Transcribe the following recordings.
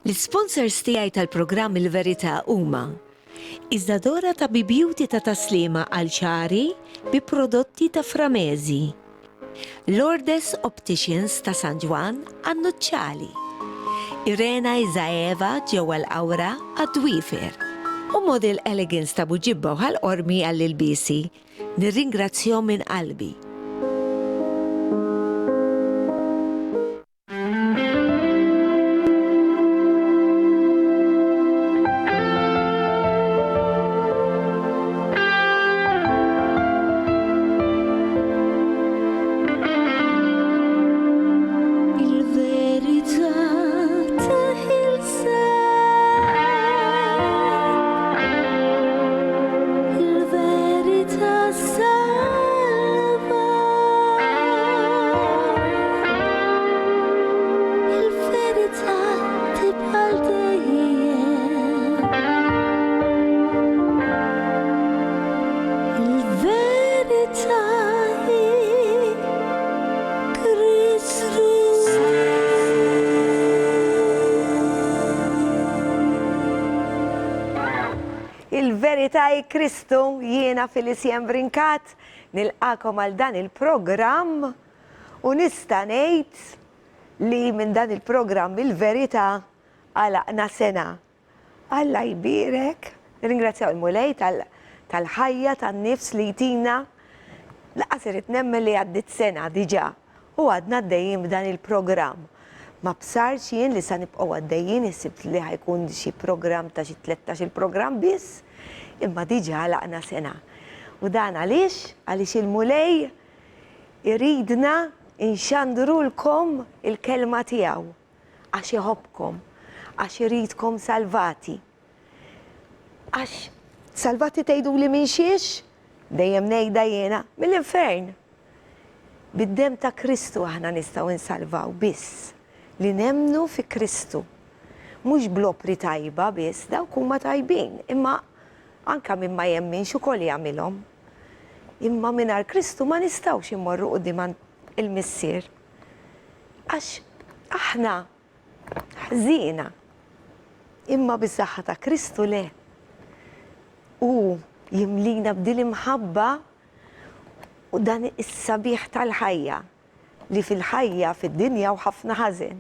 L-sponsors tiegħi tal-programm il-Verita huma Iż-żadora ta' Beauty ta' taslima għal ċari bi prodotti ta' Framezi, Lourdes Opticians ta' San Ġwan għan-Nuċċali, Irena Iżaeva ġewwa l-Awra għad-Dwiefer u Model Elegance ta' Buġibba u ħal-qormi għall-ilbisi. Nirringrazzjahom minn qalbi. Il-Verita Kristu, jiena fil-ġisem brinkat, nilqakom għal dan il-programm u nista' ngħid li minn dan il-programm il-Verita għalaqna sena. Alla jbierek, nirringrazzjaw il-Mulej tal-ħajja tan-nifs li jtina laqas irid nemmen li għaddit sena diġà u għadna għaddejjin b'dan il-programm. Ma bsarx jien li sa nibqgħu għaddejjin isibt li ħajkun xi programm ta' xi 13 programm biss, imma diġà laqna sena. U dan għaliex? Għaliex il-Mulej iridna inxandrulkom il-kelma tiegħu għax iħobbkom, għax iridkom salvati. Għax salvati tgħiduli minn xiex? Dejjem ngħidha jiena mill-infern. Bid-dem ta' Kristu aħna nistgħu nsalvaw biss. Li nemmnu fi Kristu. Mhux blopri tajba biss, dawk huma tajbin, imma anke min ma jemminx ukoll jagħmilhom. Imma mingħajr Kristu ma nistgħux immorru quddiem il-Missier. Għax aħna ħżiena, imma bis-saħħa ta' Kristu le. U jimlina b'dil imħabba u dan is-sabiħ tal-ħajja li fil-ħajja fid-dinja u ħafna ħażin.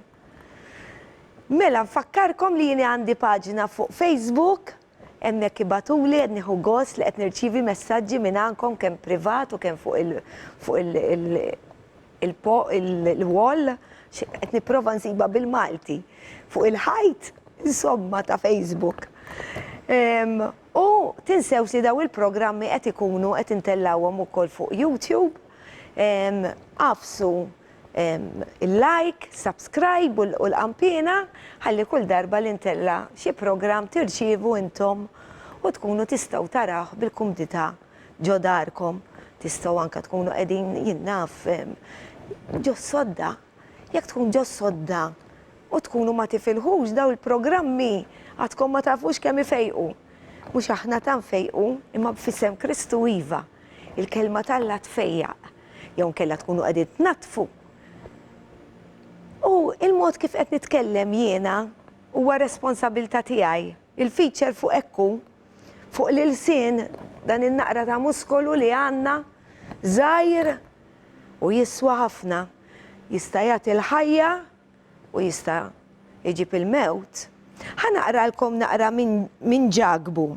Mela nfakkarkom li jieni għandi paġina fuq Facebook, hemmhekk ibatuli qed nieħu gost li qed nirċievi messaġġi minn għandkom kemm privat u kemm fuq il-wall, qed nipprova nsiba bil-Malti fuq il-ħajt insomma ta' Facebook. U tinsewx li daw il-programmi qed ikunu qed intellawhom ukoll fuq YouTube. Qafsu il-like, subscribe u l-qampina ħalli kull darba li ntella xi programm tirċievu intom u tkunu tistgħu taraw bil-kumdità ġo darkom. Tistgħu anke tkunu qegħdin jinnaf ġo sodda. Jekk tkun ġo sodda u tkunu ma tifilħux daw il-programmi għadkom ma tafux kemm ifejqu. Mhux aħna ta' nfejqu imma b'fisem Kristu iva. Il-kelma Alla tfejjaq. Jew kellha tkunu qegħdin tnatfu. U il-mod kif qed nitkellem jiena huwa responsabilità tiegħi. Il-feature fuq Hekku, fuq l-ilsien dan in-naqra ta' muskolu li għandna żgħir u jiswa ħafna. Jista' jagħti l-ħajja u jista' jġib il-mewt. Ħanaqralkom naqra minn ġagbu.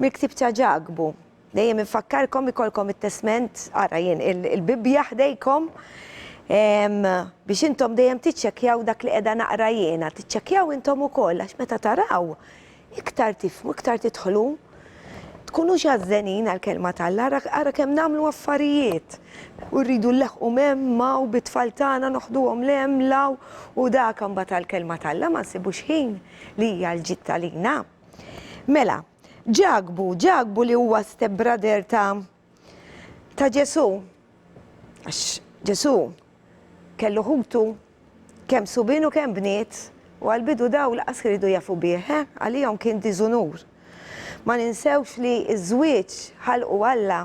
Mill-ktib ta' ġagbu. Dejjem infakkarkom ikolkom it-Testament, ara jien il-Bibja ħdejkom biex intom dejjem tiċċekkjaw dak li qiegħda naqra jiena, tiċċekkjaw intom ukoll għax meta taraw iktar tifhmu, iktar tidħlu, tkunu ħażenin għall-kelma tal-Alla, ara kemm nagħmlu affarijiet. U rridu nleħqu memma u bit-tfal tagħna noħduhom l-emla u dak imbagħad għall-kelma tal-Alla ma nsibux ħin li hija l-ġitta lina. Mela, ġagbu li huwa step brother ta' Ġesu. Għax Ġesu kellu ħutu kemm subien u kemm bniet u għal-bidu daw laqas iridu jafu bih, għalihom kien diżunur. Ma ninsewx li ż-żwieġ ħalqu Alla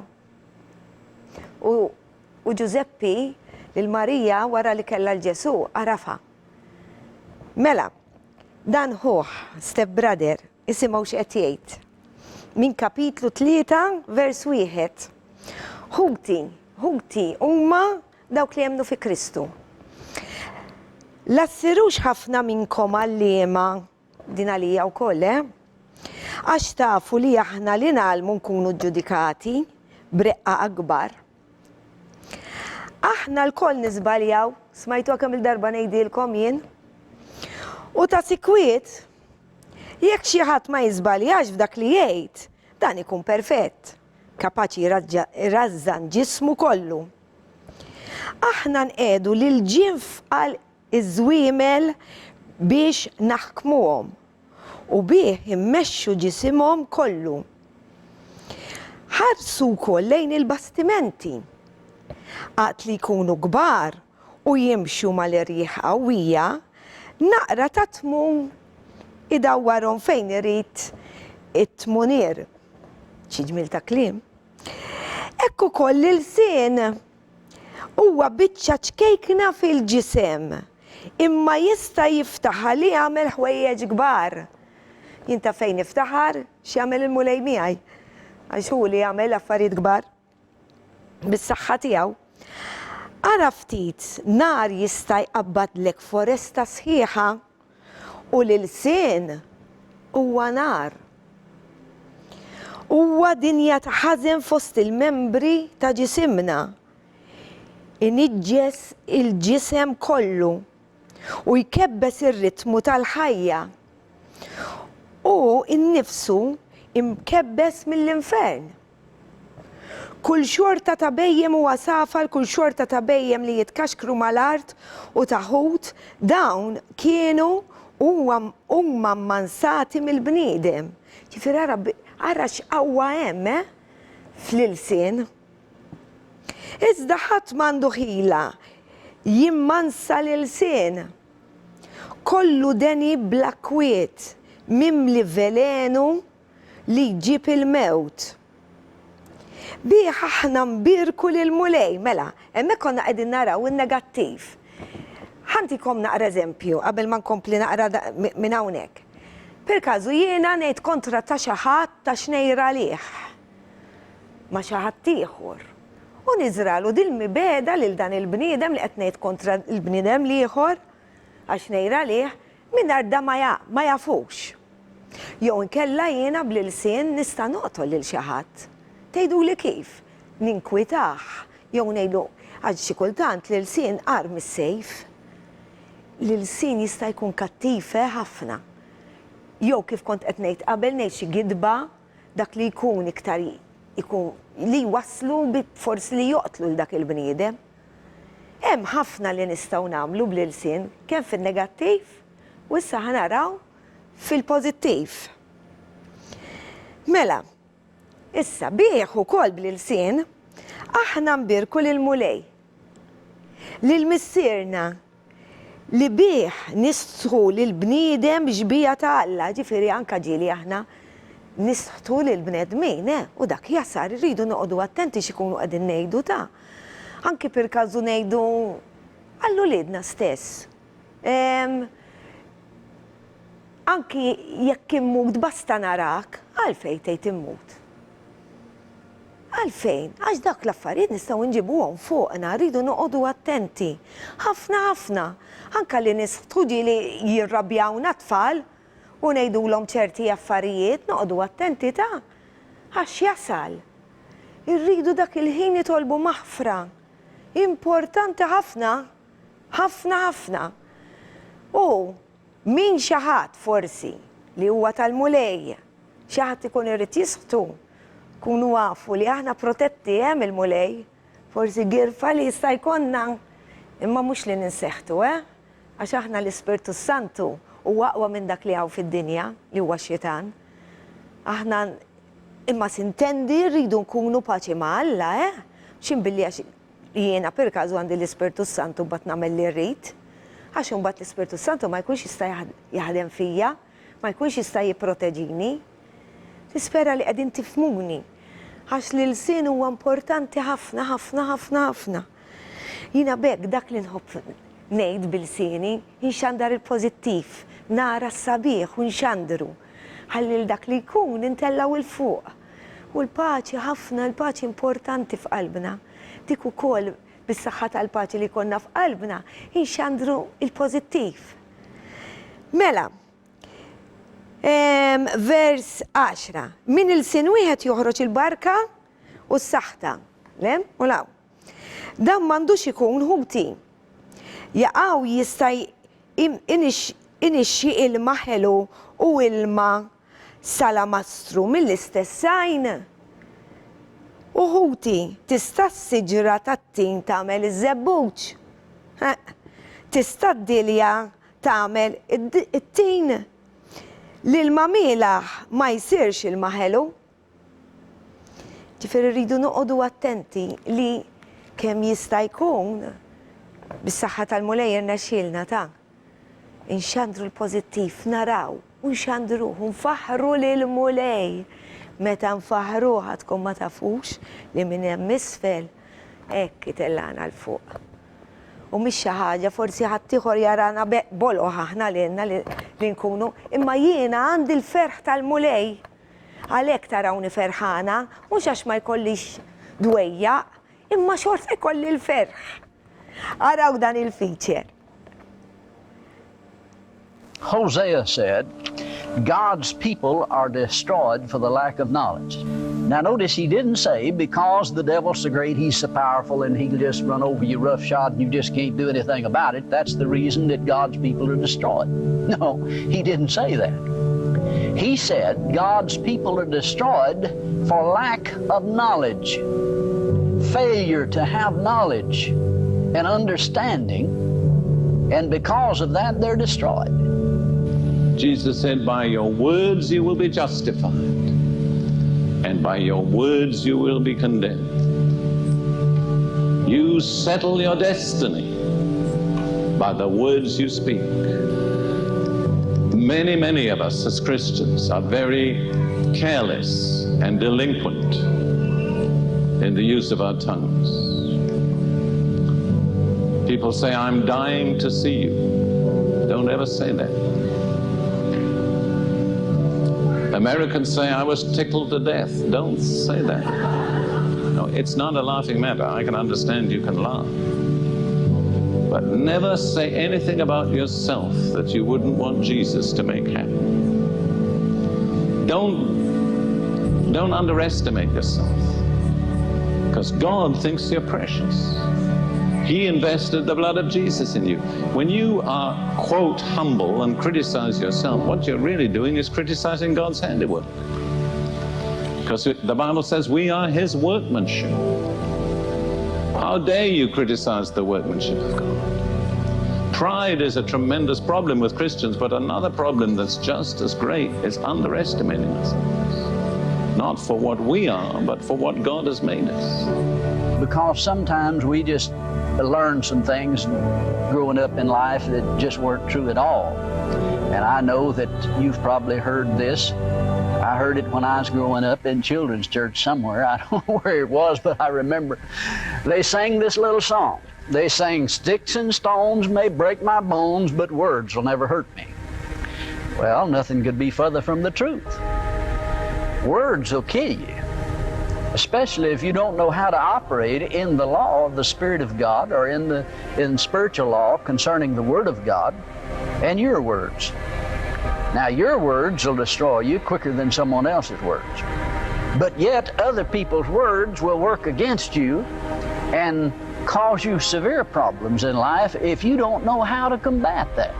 u Giuseppi lil Marija wara li kellha l-Ġesu għarafha. Mela, dan Hekk, step brother, isimgħu x'qed jgħid. Min kapitlu 3, vers 1. Ħuti huma dawk li jemmnu fi Kristu. Lassirux ħafna minnkom għall-ilma din għalija wkoll, għax tafu li aħna li nagħlmu nkunu ġġudikati b'reqqa akbar. Aħna l-koll niżbaljaw, smajtu kemm il-darba ngħidilkom jien. U ta' sikwiet, jekk xi ħadd ma jiżbaljax f'dak li jgħid, dan ikun perfett, kapaċi jrażżan ġismu kollu. Aħna nqedu lil ġinf għal iż-żwiemel biex naħkmuhom u bih immexxu ġisimhom kollu. Ħarsu wkoll lejn il-bastimenti għad li jkunu kbar u jimxu mal-irjieħ qawwija, naqra ta' tmun idawwarhom fejn irid it-tmunier. Xi ġmiel ta' kliem. Hekk ukoll l-ilsien huwa biċċa ċkejkna fil-ġisem, imma jista' jiftaħar li jagħmel ħwejjeġ kbar. Jien ta' fejn iftaħar x'jagħmel il-Mulej miegħi, għax hu li jagħmel affarijiet kbar bis-saħħa tiegħu. Ara ftit nar jista' jqabbadlek foresta sħiħa u l-ilsien huwa nar. Huwa dinja ta' ħażen fost il-membri ta' ġisimna. Iniġġes il-ġisem kollu u jkebbes ir-ritmu tal-ħajja. U innifsu imkebbes mill-infern. Kull xorta ta' bejjem huwa safar, kull xorta ta' bejjem li jitkaxkru mal-art u taħut, dawn kienu huma mmansati mill-bniedem. Ġifieri ara x'qawwa hemm fl-ilsien. Iżda ħadd m'għandu ħila jimmansa l-ilsien. Kollu deni bl-akwiet mimli velenu li jġib il-mewt. Bih aħna nbirku lill-Mulej, mela, hemmhekk konna qegħdin naraw in-negattiv. Ħantikom naqra eżempju qabel ma nkompli naqra minn hawnhekk. Perkażu jiena ngħid kontra ta' xi ħadd ta' xnejra għalih ma' xi ħadd ieħor. U niżralu dil-mibeda lil dan il-bniedem li qed ngħid kontra l-bniedem ieħor għax ngħira għalih mingħajr da ma jafux. Jew inkella jiena bl-ilsien nista' noqtol lil xi ħadd. Tgħiduli kif? Ninkwitaħ jew ngħidu għax xi kultant l-ilsien qar mis-sejf. L-ilsien jista' jkun kattife ħafna. Jew kif kont qed ngħid qabel ngħid xi gidba dak li jkun iktar li waslu forsi li joqtlu l dak il-bniedem. Hemm ħafna li nistgħu nagħmlu bl-ilsien kemm fin-negattiv u issa ħanaraw fil-pożittiv. Mela, issa bih ukoll bl-ilsien aħna nbirku lill-Mulej. Lill-missierna li bih nistħu lill-bniedem ġbija ta' Alla, ġifieri anke ġieli aħna nistħu lill-bnedmin, u dak jasar irridu noqogħdu attenti x'ikunu qegħdin ngħidu ta'. Anki perkażu ngħidu għallu lidna stess. Anki jekk immut basta narak, għalfejn tgħid immut. Għalfejn, għax dak l-affarijiet nistgħu nġibuhom fuqna, rridu noqogħdu attenti. Ħafna, anke li nistħu ġieli jirrabjawna tfal u ngħidulhom ċerti affarijiet, noqogħdu attenti ta' għax jasal. Irridu dak il-ħin jitolbu maħfra. Importanti ħafna. U min xi ħadd forsi li huwa tal-Mulej, xi ħadd ikun irid jisħtu, kunu għafu li aħna protetti hemm il-Mulej, forsi girfa li jista' jkollna, imma mhux li ninseħħtu, għax aħna l-Ispirtu Santu huwa aqwa minn dak li hawn fid-dinja li huwa x-xitan. Aħna imma sintendi rridu nkunu paċi ma' Alla, x'inbilli għax jiena perkażu għandi l-Ispirtu Santu mbagħad nagħmel li rrid, għax imbagħad l-Ispirtu Santu ma jkunx jista' jaħdem fija, ma jkunx jista' jipproteġini. Nispera li qegħdin tifhmuni. Għax l-ilsien huwa importanti ħafna. Jiena bekk dak li nħobb ngħid bil-sieni jinxandar il-pożittiv nara s-sabiħ u nxandru. Ħalli l-dak li jkun intellaw il-fuq. U l-paċi ħafna, l-paċi importanti f'qalbna. Dik ukoll bis-saħħa tal-paċi li konna f'qalbna, nxandru il-pożittiv. Mela, vers 10. Min il-sin wieħed joħroġ il-barka u s-saħta. Lem? U law. Dan m'għandux ikun ħuti. Jaqgħu jista' inixxi ilma ħelu u ilma salamastru mill-istess sajn. U ħuti tista' s-siġra tat-tin tagħmel iż-żebbuġ. Tista' d-dielja tagħmel it-tin. L-ilma mielaħ ma jsirx ilma ħelu. Ġifieri rridu noqogħdu attenti li kemm jista' jkun bis-saħħa tal-Mulej irnexxielna ta' inxandru l-pożittiv, naraw, u nxandruh, u nfaħħru lill-Mulej. Meta nfaħħruh tkun ma tafux li minn hemm isfel hekk itellana l-fuq. U mhix xi ħaġa forsi ħadd ieħor jarana boloħ aħna lilna li nkunu, imma jiena għandi l-ferħ tal-Mulej. Għalhekk tarawni ferħana, mhux għax ma jkollix dwejjaq, imma xorta jkolli l-ferħ. Araw dan il-feature. Hosea said, God's people are destroyed for the lack of knowledge. Now notice he didn't say because the devil's so great, he's so powerful and he can just run over you roughshod and you just can't do anything about it. That's the reason that God's people are destroyed. No, he didn't say that. He said God's people are destroyed for lack of knowledge, failure to have knowledge and understanding, and because of that they're destroyed. Jesus said, by your words you will be justified, and by your words you will be condemned. You settle your destiny by the words you speak. Many of us as Christians are very careless and delinquent in the use of our tongues. People say, I'm dying to see you. Don't ever say that. Americans say, I was tickled to death. Don't say that. No, it's not a laughing matter. I can understand you can laugh. But never say anything about yourself that you wouldn't want Jesus to make happy. Don't underestimate yourself, because God thinks you're precious. He invested the blood of Jesus in you. When you are, quote, humble and criticize yourself, what you're really doing is criticizing God's handiwork. Because the Bible says we are His workmanship. How dare you criticize the workmanship of God? Pride is a tremendous problem with Christians, but another problem that's just as great is underestimating ourselves. Not for what we are, but for what God has made us. Because sometimes we just learn some things growing up in life that just weren't true at all. And I know that you've probably heard this. I heard it when I was growing up in children's church somewhere. I don't know where it was, but I remember they sang this little song. They sang, sticks and stones may break my bones, but words will never hurt me. Well, nothing could be further from the truth. Words will kill you, especially if you don't know how to operate in the law of the Spirit of God or in spiritual law concerning the Word of God and your words. Now, your words will destroy you quicker than someone else's words. But yet, other people's words will work against you and cause you severe problems in life if you don't know how to combat that.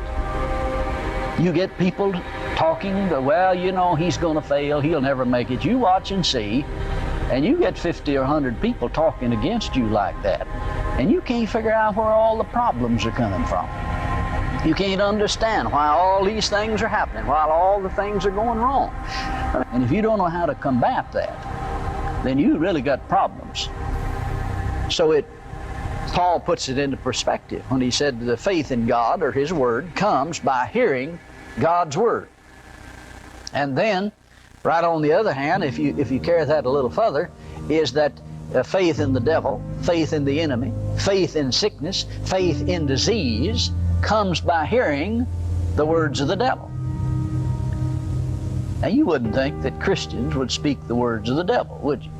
You get people talking, well, you know, he's going to fail, he'll never make it. You watch and see, and you get 50 or 100 people talking against you like that, and you can't figure out where all the problems are coming from. You can't understand why all these things are happening, why all the things are going wrong. And if you don't know how to combat that, then you really got problems. So Paul puts it into perspective when he said the faith in God or His Word comes by hearing God's Word. And then, right on the other hand, if you carry that a little further, is that faith in the devil, faith in the enemy, faith in sickness, faith in disease comes by hearing the words of the devil. Now, you wouldn't think that Christians would speak the words of the devil, would you?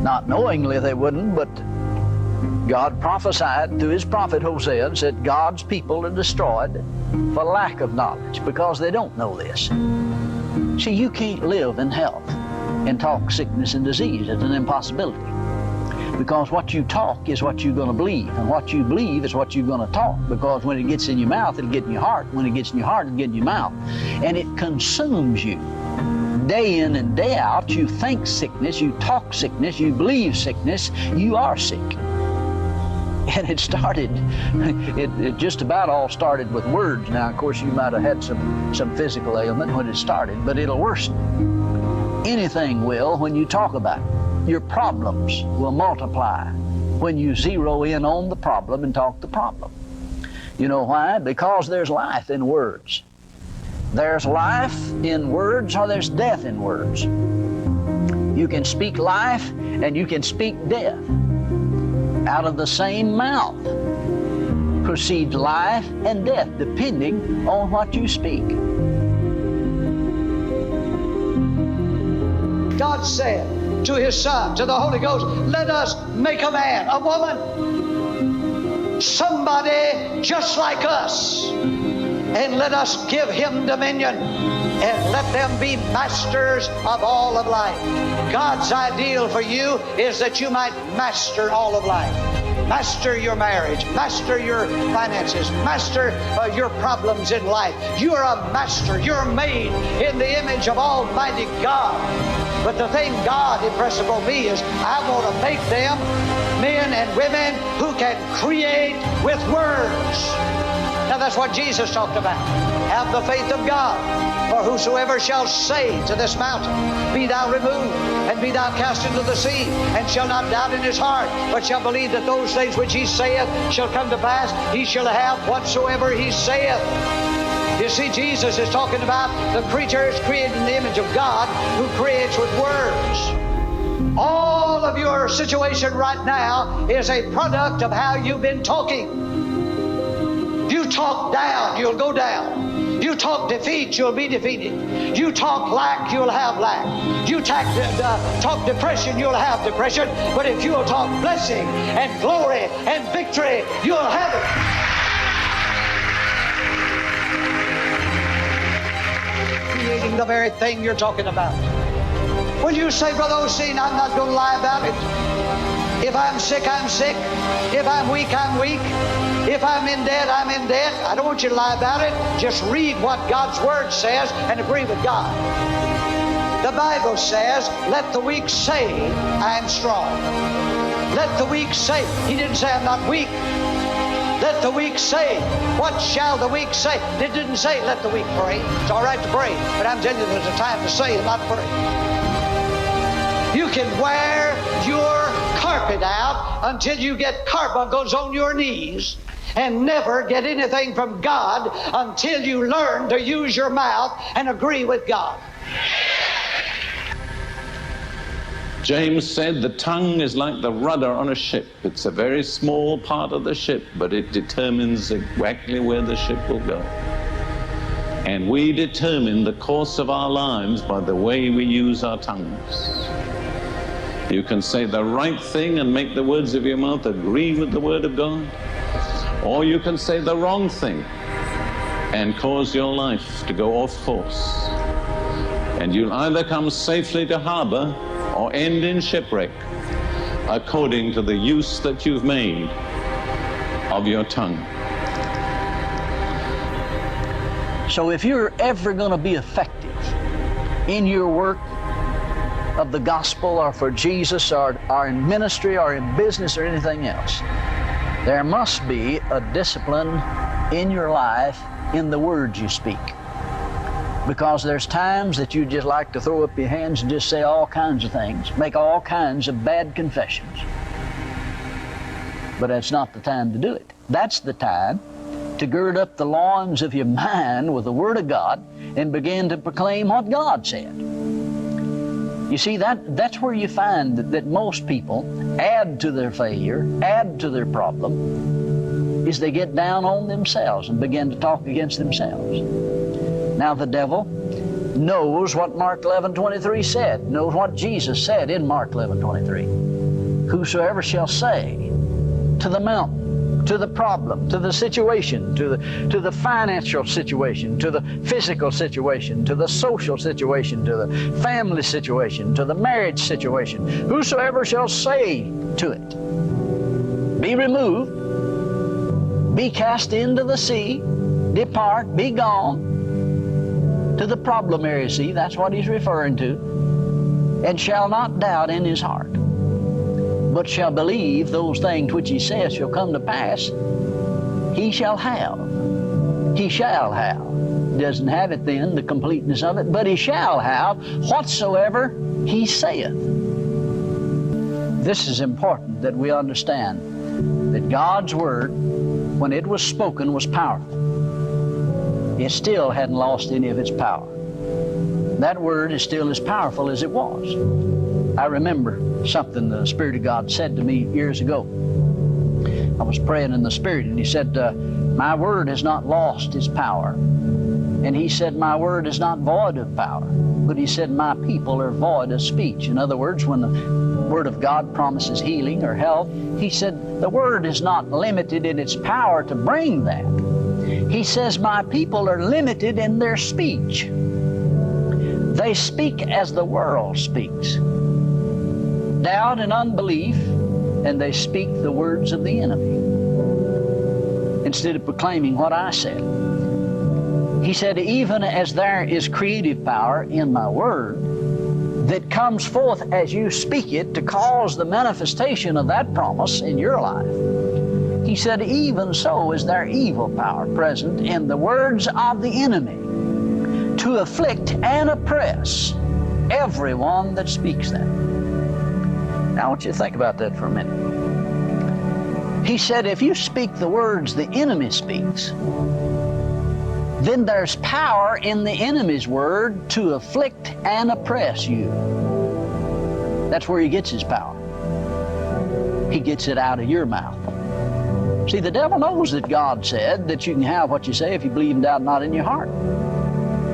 Not knowingly they wouldn't, but God prophesied through his prophet Hosea and said God's people are destroyed for lack of knowledge because they don't know this. See, you can't live in health and talk sickness and disease. It's an impossibility. Because what you talk is what you're going to believe, and what you believe is what you're going to talk, because when it gets in your mouth, it'll get in your heart. When it gets in your heart, it'll get in your mouth. And it consumes you. Day in and day out, you think sickness, you talk sickness, you believe sickness, you are sick. And it started, it just about all started with words. Now, of course, you might have had some physical ailment when it started, but it'll worsen. Anything will when you talk about it. Your problems will multiply when you zero in on the problem and talk the problem. You know why? Because there's life in words. There's life in words, or there's death in words. You can speak life and you can speak death. Out of the same mouth proceeds life and death, depending on what you speak. God said to his Son, to the Holy Ghost, let us make a man, a woman, somebody just like us, and let us give him dominion, and let them be masters of all of life. God's ideal for you is that you might master all of life. Master your marriage, master your finances, master your problems in life. You're a master. You're made in the image of Almighty God. But the thing God impressed upon me is I want to make them men and women who can create with words. Now that's what Jesus talked about. Have the faith of God. For whosoever shall say to this mountain, be thou removed, and be thou cast into the sea, and shall not doubt in his heart, but shall believe that those things which he saith shall come to pass, he shall have whatsoever he saith. You see, Jesus is talking about the creature is created in the image of God, who creates with words. All of your situation right now is a product of how you've been talking. You talk down, you'll go down. You talk defeat, you'll be defeated. You talk lack, you'll have lack. You talk depression, you'll have depression. But if you'll talk blessing and glory and victory, you'll have it. Creating the very thing you're talking about. When you say, Brother Osteen, I'm not going to lie about it. If I'm sick, I'm sick. If I'm weak, I'm weak. If I'm in debt, I'm in debt. I don't want you to lie about it. Just read what God's Word says and agree with God. The Bible says, let the weak say, I am strong. Let the weak say. He didn't say, I'm not weak. Let the weak say. What shall the weak say? It didn't say, let the weak pray. It's all right to pray, but I'm telling you, there's a time to say and not pray. You can wear your carpet out until you get carbuncles on your knees and never get anything from God until you learn to use your mouth and agree with God. James said the tongue is like the rudder on a ship. It's a very small part of the ship, but it determines exactly where the ship will go. And we determine the course of our lives by the way we use our tongues. You can say the right thing and make the words of your mouth agree with the Word of God. Or you can say the wrong thing and cause your life to go off course. And you'll either come safely to harbor or end in shipwreck, according to the use that you've made of your tongue. So if you're ever going to be effective in your work of the gospel or for Jesus or in ministry or in business or anything else, there must be a discipline in your life in the words you speak. Because there's times that you just like to throw up your hands and just say all kinds of things, make all kinds of bad confessions. But that's not the time to do it. That's the time to gird up the loins of your mind with the Word of God and begin to proclaim what God said. You see, that's where you find that most people add to their failure, add to their problem, is they get down on themselves and begin to talk against themselves. Now the devil knows what Mark 11:23 said, knows what Jesus said in Mark 11:23. Whosoever shall say to the mountain, to the problem, to the situation, to the financial situation, to the physical situation, to the social situation, to the family situation, to the marriage situation, whosoever shall say to it, be removed, be cast into the sea, depart, be gone, to the problem area sea, that's what he's referring to, and shall not doubt in his heart, but shall believe those things which he says shall come to pass, he shall have. He shall have. Doesn't have it then, the completeness of it, but he shall have whatsoever he saith. This is important that we understand that God's word, when it was spoken, was powerful. It still hadn't lost any of its power. That word is still as powerful as it was. I remember something the Spirit of God said to me years ago. I was praying in the Spirit, and he said, my word has not lost its power. And he said, my word is not void of power. But he said, my people are void of speech. In other words, when the word of God promises healing or health, he said, the word is not limited in its power to bring that. He says, my people are limited in their speech. They speak as the world speaks. Doubt and unbelief, and they speak the words of the enemy instead of proclaiming what I said. He said, even as there is creative power in my word that comes forth as you speak it to cause the manifestation of that promise in your life, he said, even so is there evil power present in the words of the enemy to afflict and oppress everyone that speaks them. Now, I want you to think about that for a minute. He said, if you speak the words the enemy speaks, then there's power in the enemy's word to afflict and oppress you. That's where he gets his power. He gets it out of your mouth. See, the devil knows that God said that you can have what you say if you believe and doubt not in your heart.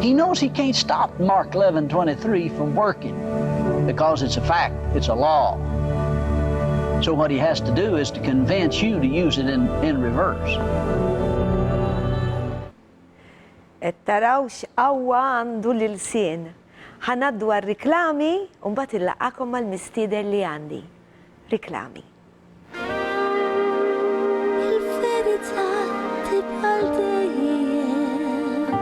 He knows he can't stop Mark 11:23 from working because it's a fact, it's a law. So what he has to do is to convince you to use it in reverse. Taraw x'qawwa għandu l-ilsien. Ħanaddu għal-riklami u mbagħad illaqakom mal-mistieden li għandi. Riklami. Il-verità tibqa' dejjem.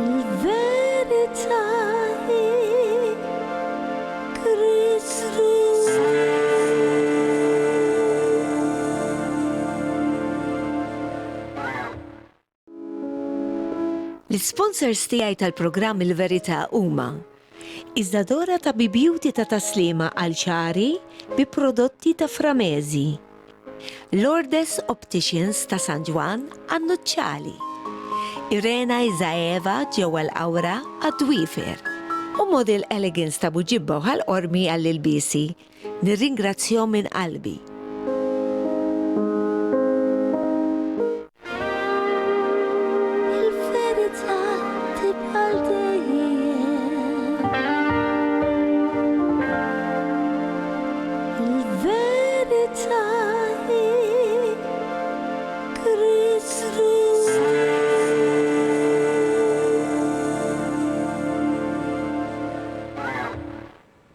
Il-verità hi Kristu. L-sponsors tiegħi tal-programm il-Verita huma Iż-żadora ta' Beauty ta' taslima għal ċari bi prodotti ta' Framezi, Lourdes Opticians ta' San Ġwan għan-Nuċċali, Irena Iżaeva ġewwa l-Awra għad-Dwiefer u Model Elegance ta' Buġibba għall-qormi għall-ilbiesi. Nirringrazzjahom minn qalbi.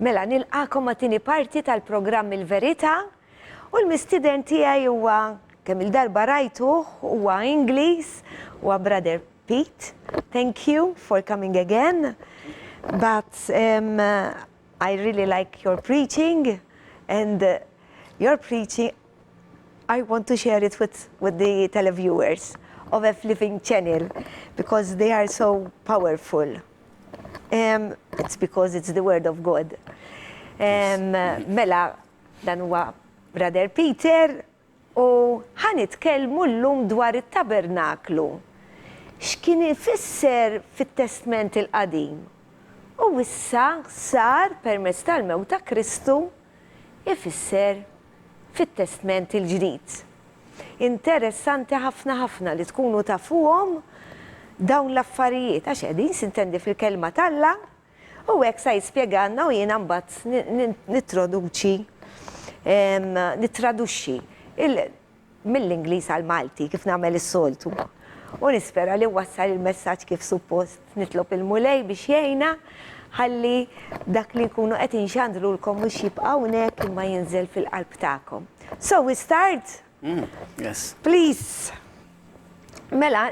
Mela, nilqakom ma' tieni parti tal-programm il-Verita u l-mistieden tiegħi huwa kemm il-darba rajtuh huwa Ingliż huwa Brother Pete. Thank you for coming again. But I really like your preaching, and your preaching I want to share it with the televiewers of F Living Channel because they are so powerful. It's because it's the word of God. Mela, dan huwa Brother Peter u ħanitkellmu llum dwar it-Tabernaklu. X'kien ifisser fit-Testament il-Qadim. U issa sar permezz tal-mewt ta' Kristu ifisser fit-Testament il-ġdid. Interessanti ħafna li tkunu tafuhom dawn l-affarijiet, għax qegħdin sintendi fil-kelma talla, u hekk sa jispjegalna u jiena mbagħad nittraduxxi mill-Ingliż għal Malti kif nagħmel is-soltu. U nispera li wassal il-messaġġ kif suppost nitlob il-Mulej biex jgħinna ħalli dak li jkunu qed inxandrulkom mhux jibqa' hawnhekk imma jinżel fil-qalb tagħkom. So we start? Yes. Please. Mela,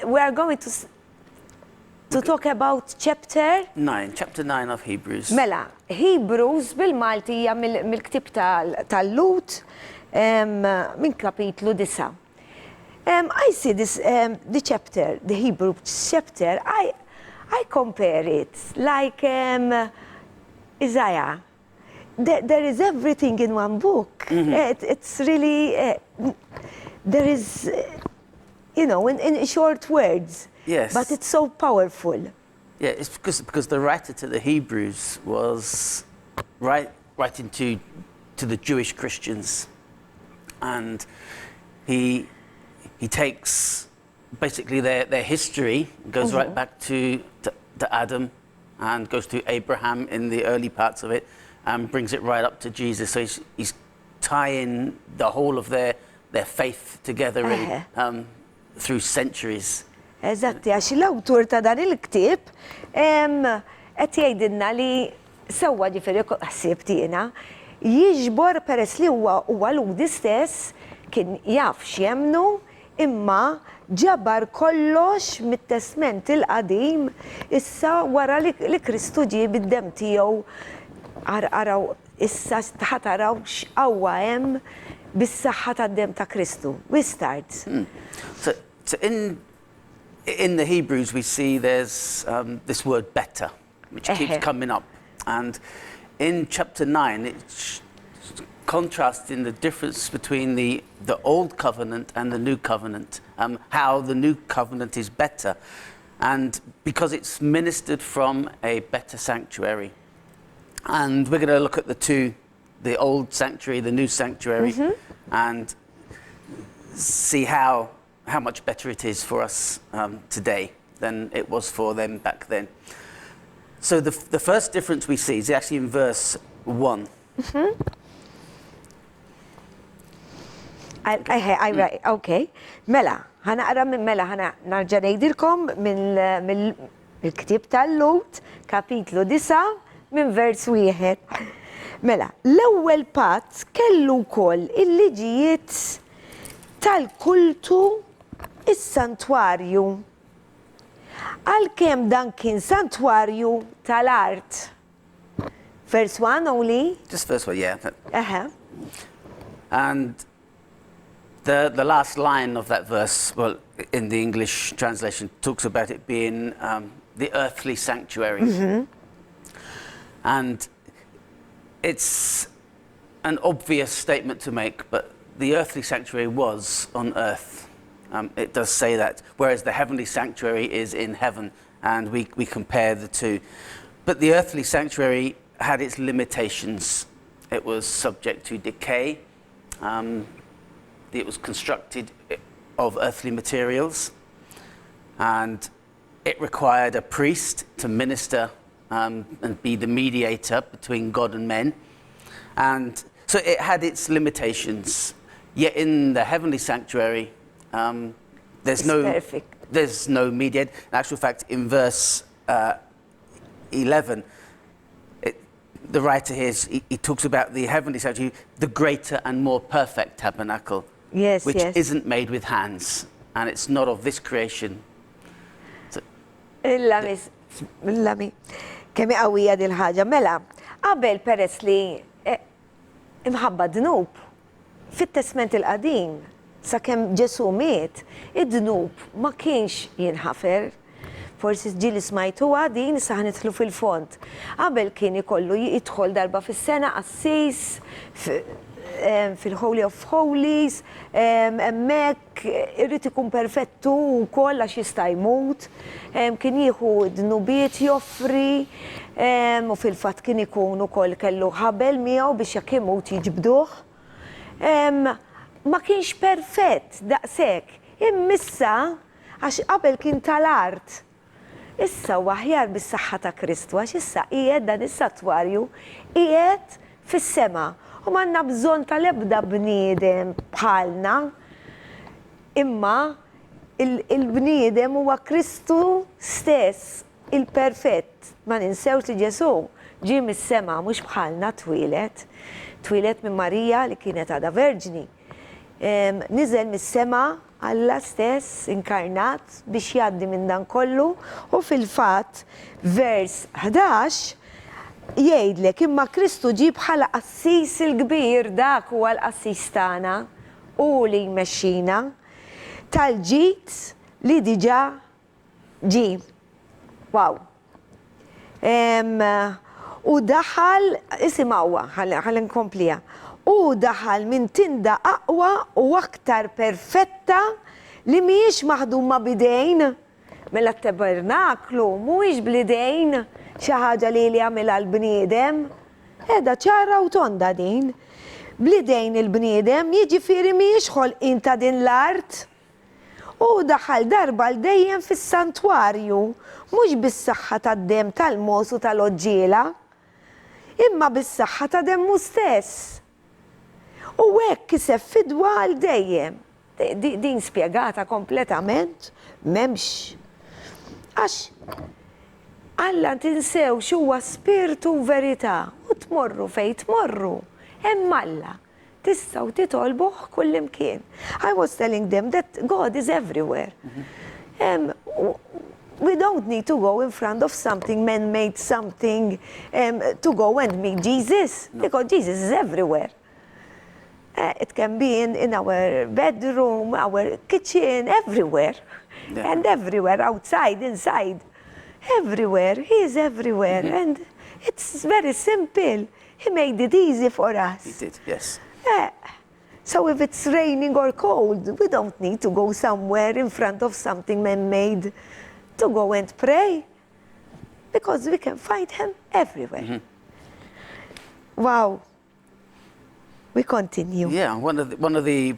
we are going to talk about chapter 9 of Hebrews. Mela, Hebrews bil-Malti hija mill-ktib tal-Lut minn kapitlu 9. I see this the chapter, the Hebrew chapter, I compare it like Isaiah. There is everything in one book. It's really there is in short words. Yes. But it's so powerful. Yeah, it's because the writer to the Hebrews was writing to the Jewish Christians, and he takes basically their history, goes right back to Adam, and goes to Abraham in the early parts of it, and brings it right up to Jesus. So he's tying the whole of their faith together through centuries. Eżatti, għax l-awtur ta' dan il-ktib qed jgħidilna li sewwa ġifieri ħsieb tiegħna jiġbor peress li huwa ludi stess kien jaf x'jemnu imma ġabar kollox mit-Testament il-Qadim issa wara li Kristu ġie bid-demm tiegħu araw issa ħataraw x'qawwa hemm bis-saħħa tad-demm ta' Kristu. We start. So in the Hebrews, we see there's this word better, which keeps coming up. And in chapter 9, it's contrasting the difference between the old covenant and the new covenant, how the new covenant is better. And because it's ministered from a better sanctuary. And we're going to look at the old sanctuary, the new sanctuary, and see how much better it is for us today than it was for them back then. So the first difference we see is actually in verse 1. Okay. Mela, ħanaqra minn mela narġa' ngħidilkom mill-ktib tal-Lut, kapitlu 9 minn vers 1. Mela, l-ewwel patt kellu wkoll il-liġijiet tal-kultu is-santwarju. Għalkemm dan kien santwarju tal-art. Verse 1 only? Just verse 1, yeah. And the last line of that verse, well, in the English translation, talks about it being the earthly sanctuary. And it's an obvious statement to make, but the earthly sanctuary was on earth. It does say that, whereas the heavenly sanctuary is in heaven, and we compare the two. But the earthly sanctuary had its limitations. It was subject to decay. It was constructed of earthly materials, and it required a priest to minister and be the mediator between God and men. And so it had its limitations. Yet in the heavenly sanctuary, there's no mediator. In actual fact, in verse 11, the writer here, he talks about the heavenly sanctuary, the greater and more perfect tabernacle, which isn't made with hands, and it's not of this creation. Illami, kemmi qawwija dil ħaġa. Mela, qabel peress li imħabba dnub fit-Testament il-Qadim sakemm Ġesu miet, id-dnub ma kienx jinħafer. Forsi ġili smajtuha din issa ħnidħlu fil-font. Qabel kien ikollu jidħol darba fis-sena qassis fil-Holy of Holies, hemmhekk irid ikun perfettu wkoll għax jista' jmut, kien jieħu dnubiet joffri, u fil-fatt kien ikun ukoll kellu ħabel miegħu biex jekk imut jiġbduh. ma kienx perfett daqshekk. Immissa għax qabel kien tal-art. Issa huwa aħjar bis-saħħa ta' Kristu għax issa qiegħed dan is-sattwarju qiegħed fis-sema. U m'għandna bżonn tal-ebda bniedem bħalna. Imma il-bniedem huwa Kristu stess, il-perfett. Ma ninsewx li Ġesu ġie mis-sema mhux bħalna twilet minn Marija li kienet għadha verġni. Niżel mis-sema Alla stess inkarnat biex jgħaddi minn dan kollu u fil-fatt vers 11 jgħidlek imma Kristu ġie bħala qassis il-kbir dak huwa l-qassis tagħna u li jmexxina tal-ġid li diġà ġie. Wow. U daħal, isimgħuha, ħalli nkompliha. U daħal minn tinda aqwa u aktar perfetta li mhijiex maħduma bidejn. Mela t-Tabernaklu mhuwiex bl-idejn xi ħaġa li jagħmilha l-bniedem. Qiegħda ċara u tonda din. Bl-idejn il-bniedem jiġifieri mhijiex ħolqien ta' din l-art. U daħal darba l-dejjem fis-santwarju, mhux bis-saħħa tad-dem tal-mos u tal-oġġiela, imma bis-saħħa ta' demmu stess. U hekk kiseb fidwa għal dejjem. Din spjegata kompletament, m'hemmx. Għax Alla tinsew xuwa spiritu u verità u tmorru fejn tmorru. Hemm Alla. Tistgħu titolbuh kullimkien. I was telling them that God is everywhere. We don't need to go in front of something, man-made something, to go and meet Jesus, because Jesus is everywhere. It can be in our bedroom, our kitchen, everywhere. Yeah. And everywhere, outside, inside. Everywhere. He is everywhere. And it's very simple. He made it easy for us. He did, yes. So if it's raining or cold, we don't need to go somewhere in front of something man-made to go and pray, because we can find him everywhere. Wow. We continue. Yeah, one of the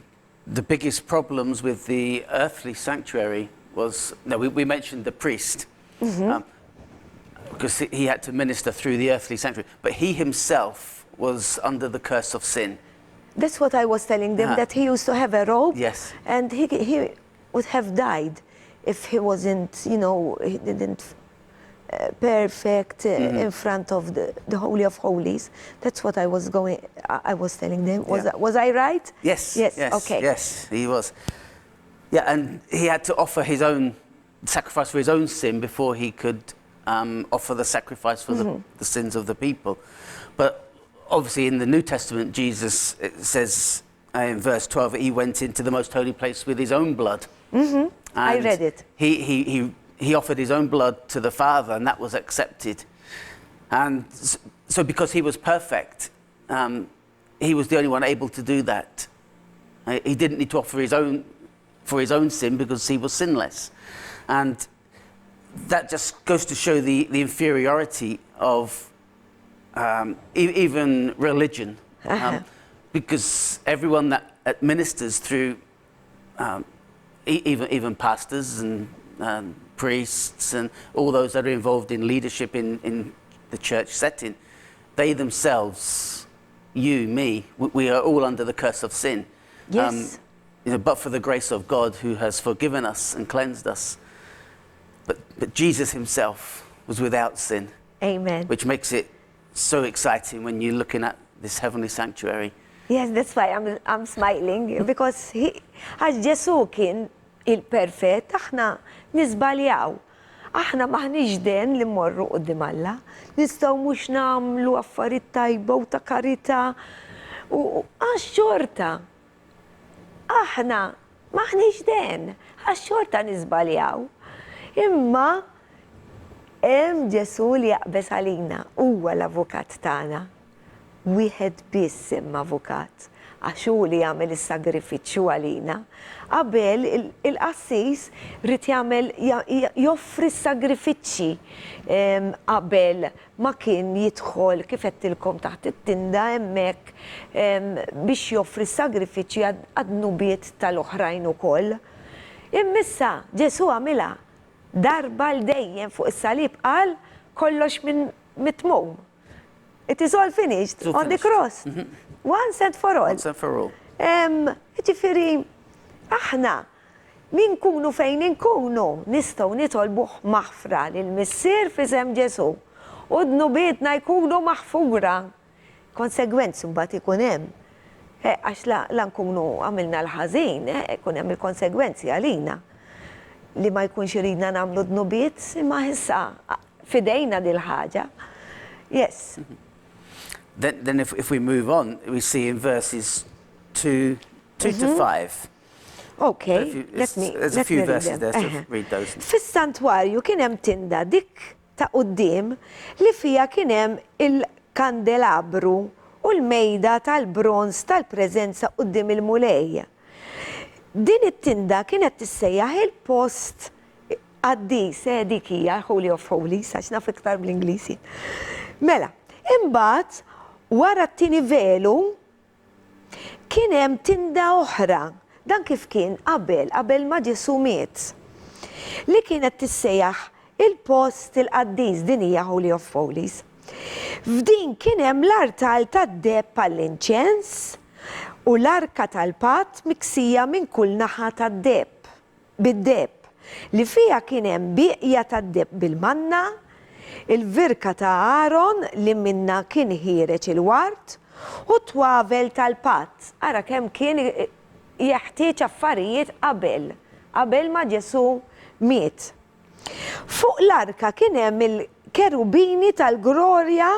biggest problems with the earthly sanctuary was, we mentioned the priest, because he had to minister through the earthly sanctuary, but he himself was under the curse of sin. That's what I was telling them, that he used to have a robe, Yes. and he would have died if he wasn't, he didn't perfect in front of the Holy of Holies. That's what I was telling them. Was I right? Yes. Yes. Yes. Okay. Yes, he was. Yeah, and he had to offer his own sacrifice for his own sin before he could offer the sacrifice for the sins of the people. But obviously in the New Testament, Jesus, it says in verse 12, he went into the most holy place with his own blood. I read it. He offered his own blood to the Father, and that was accepted. And so because he was perfect, he was the only one able to do that. He didn't need to offer for his own sin because he was sinless. And that just goes to show the inferiority of even religion. Because everyone that ministers through, even pastors and priests and all those that are involved in leadership in the church setting, they themselves, you, me, we are all under the curse of sin. Yes. But for the grace of God who has forgiven us and cleansed us. But Jesus himself was without sin. Amen. Which makes it so exciting when you're looking at this heavenly sanctuary. Yes, that's why I'm smiling, because għax Ġesu kien il-perfett, aħna nizbaljaw. Aħna maħniġ den li morru qudiem Alla. Nistgħu mhux nagħmlu affarijiet tajba u ta' karità u għax xorta. Aħna maħniġ den, għax xorta nizbaljaw. Imma hemm Ġesu li jaqbeż għalina, huwa l-avukat tagħna. Wieħed biss imma avukat għax hu li jagħmel is-sagrifiċċju għalina. Qabel il-qassis rrid jagħmel joffri s-sagrifiċċji qabel ma kien jidħol kif qedtilkom taħt it-tinda hemmhekk biex joffri s-sagrifiċċji għad-dnubiet tal-oħrajn ukoll. Immissa Ġesu għamilha darba l dejjem fuq is-salib qal kollox minn mitmum. It is all finished on the cross. Once and for all. Once and for all. Ġifieri, aħna min kunu fejn inkunu nistgħu nitolbuh maħfra lill-Missier f'isem Ġesu u dnubietna jkunu maħfura. Konsegwenzi mbagħad ikun hemm. Għax la nkunu għamilna l-ħażin, ikun hemm il-konsegwenzi għalina li ma jkunx iridna nagħmlu dnubiet imma issa fidejna dil ħaġa. Yes. Then if we move on, we see in verses 2 to 5. Okay, There's a few verses there, so read those. Fis-santwarju kien hemm tinda dik ta' quddiem li fija kien hemm il-kandelabru u l-mejda tal-bronz tal-preżenza quddiem il-Mulej. Din it-tinda kienet tissejjaħ il-post qaddis, dik hija Holy of Holies, għax naf iktar bl-Ingliżi. Mela, imbagħad wara t-tieni velu kien hemm tinda oħra, dan kif kien qabel ma Ġesu miet, li kienet tissejjaħ il-post il-qaddis, din hija Holy of Holies. F'din kien hemm l-artal tad-deb għall-inċens u l-arka tal-patt miksija minn kull naħa tad-deb, bid-deb, li fija kien hemm biqja tad-deb bil-manna, il-virka ta' Aaron li minna kien ħireġ il-wart u twavel tal-patt. Ara kemm kien jeħtieġ affarijiet qabel ma Ġesu miet. Fuq l-arka kien hemm il-kerubini tal-glorja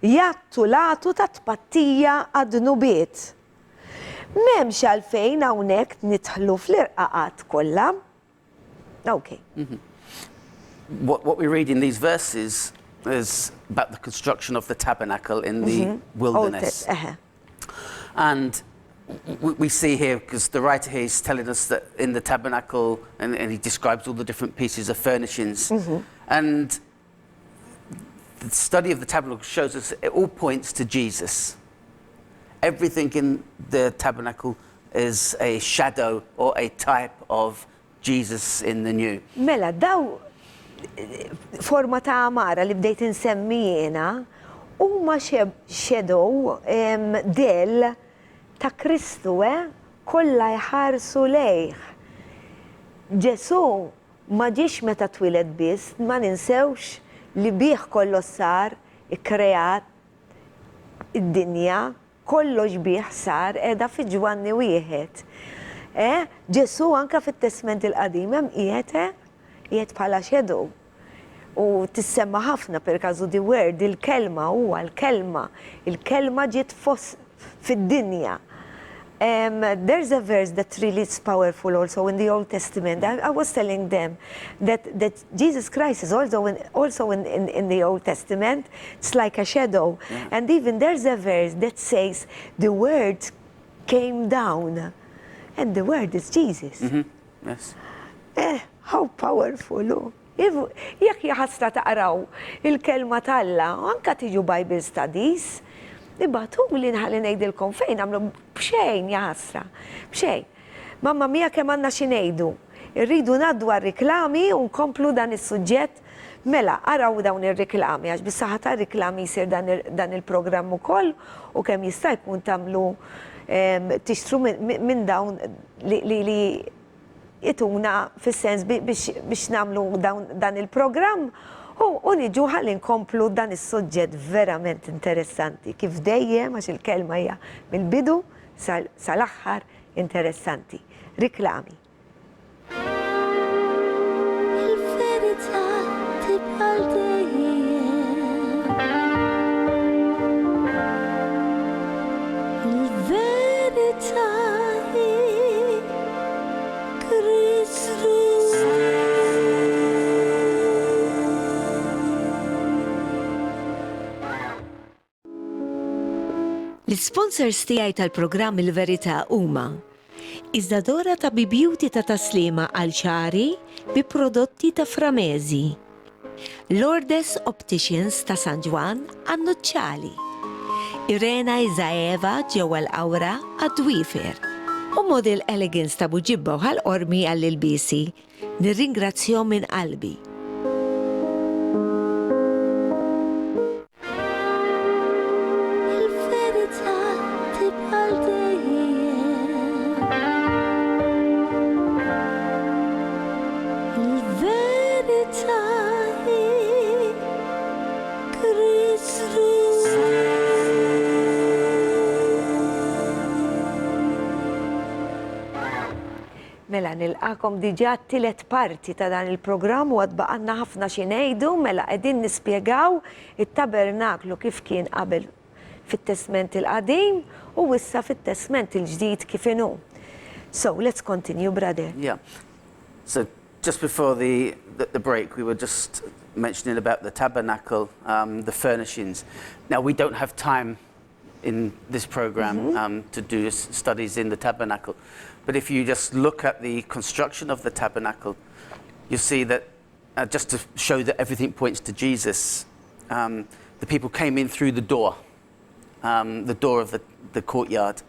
jattu latu ta' tpattija għad-dnubiet. M'hemmx għalfejn hawnhekk nidħlu fl-irqaqat kollha. Okay. What we read in these verses is about the construction of the tabernacle in the wilderness. And we see here, because the writer here is telling us that in the tabernacle, and he describes all the different pieces of furnishings. And the study of the tabernacle shows us it all points to Jesus. Everything in the tabernacle is a shadow or a type of Jesus in the new. Mela, daw forma ta' amara li bdejt insemmi jiena huma shadow del ta' Kristu, kollha jħarsu lejh. Ġesu ma ġiex meta twiled biss, ma ninsewx li bih kollox sar ikkreat id-dinja, kollox bih sar qiegħda fi Ġwanni wieħed. Ġesu anke fit-Testament il-Qadim hemm qiegħed bħala shadow. U tissemma ħafna per każu di word, il-kelma huwa l-kelma. Il-kelma ġiet fid-dinja. There's a verse that really is powerful also in the Old Testament. I was telling them that Jesus Christ is also in the Old Testament. It's like a shadow. Yeah. And even there's a verse that says the word came down. And the word is Jesus. Yes. How powerful. Jekk jaħasra taqraw il-kelma talla, anka tiġu Bible studies, ibatu li nħalli ngħidilkom fejn għamlu b'xejn jaħasra. B'xejn. Mamma mia kemm għandna xi ngħidu. Irridu ngħaddu għar-riklami u nkomplu dan is-suġġett. Mela, araw dawn ir-riklami, għax bis-saħħa tar-riklami jsir dan il-programm ukoll u kemm jista' jkun tagħmlu tixtru minn dawn li jituna fis-sens biex nagħmlu dan il-programm u niġu ħalli nkomplu dan is-suġġett verament interessanti. Kif dejjem għax il-kelma hija mill-bidu sal-aħħar interessanti. Riklami. Il-verità tibqa' L-sponsors tiegħi tal-programm il-Verita huma iż-żadora ta' Beauty ta' taslima għal ċari bi prodotti ta' Framezi, Lourdes Opticians ta' San Ġwan għan-Nuċċali, Irena Izaeva ġewwa l-Awra għad-Dwifer u Model Elegance ta' Buġibba u ħal-Qormi għall-ilbisi. Nirringrazzjahom minn qalbi. Il-verità tibqa' dejjem. Il-verità hi Kristu. Mela nilqakom diġà t-tielet parti ta' dan il-programm u għadbaqanna ħafna xi ngħidu, mela qegħdin nispjegaw it-Tabernaklu kif kien qabel fit-Testament il-Qadim u issa fit-Testament il-ġdid kif inhu. So, let's continue, brother. Yeah. So just before the break, we were just mentioning about the tabernacle, the furnishings. Now, we don't have time in this program to do studies in the tabernacle. But if you just look at the construction of the tabernacle, you see that, just to show that everything points to Jesus, the people came in through the door of the courtyard.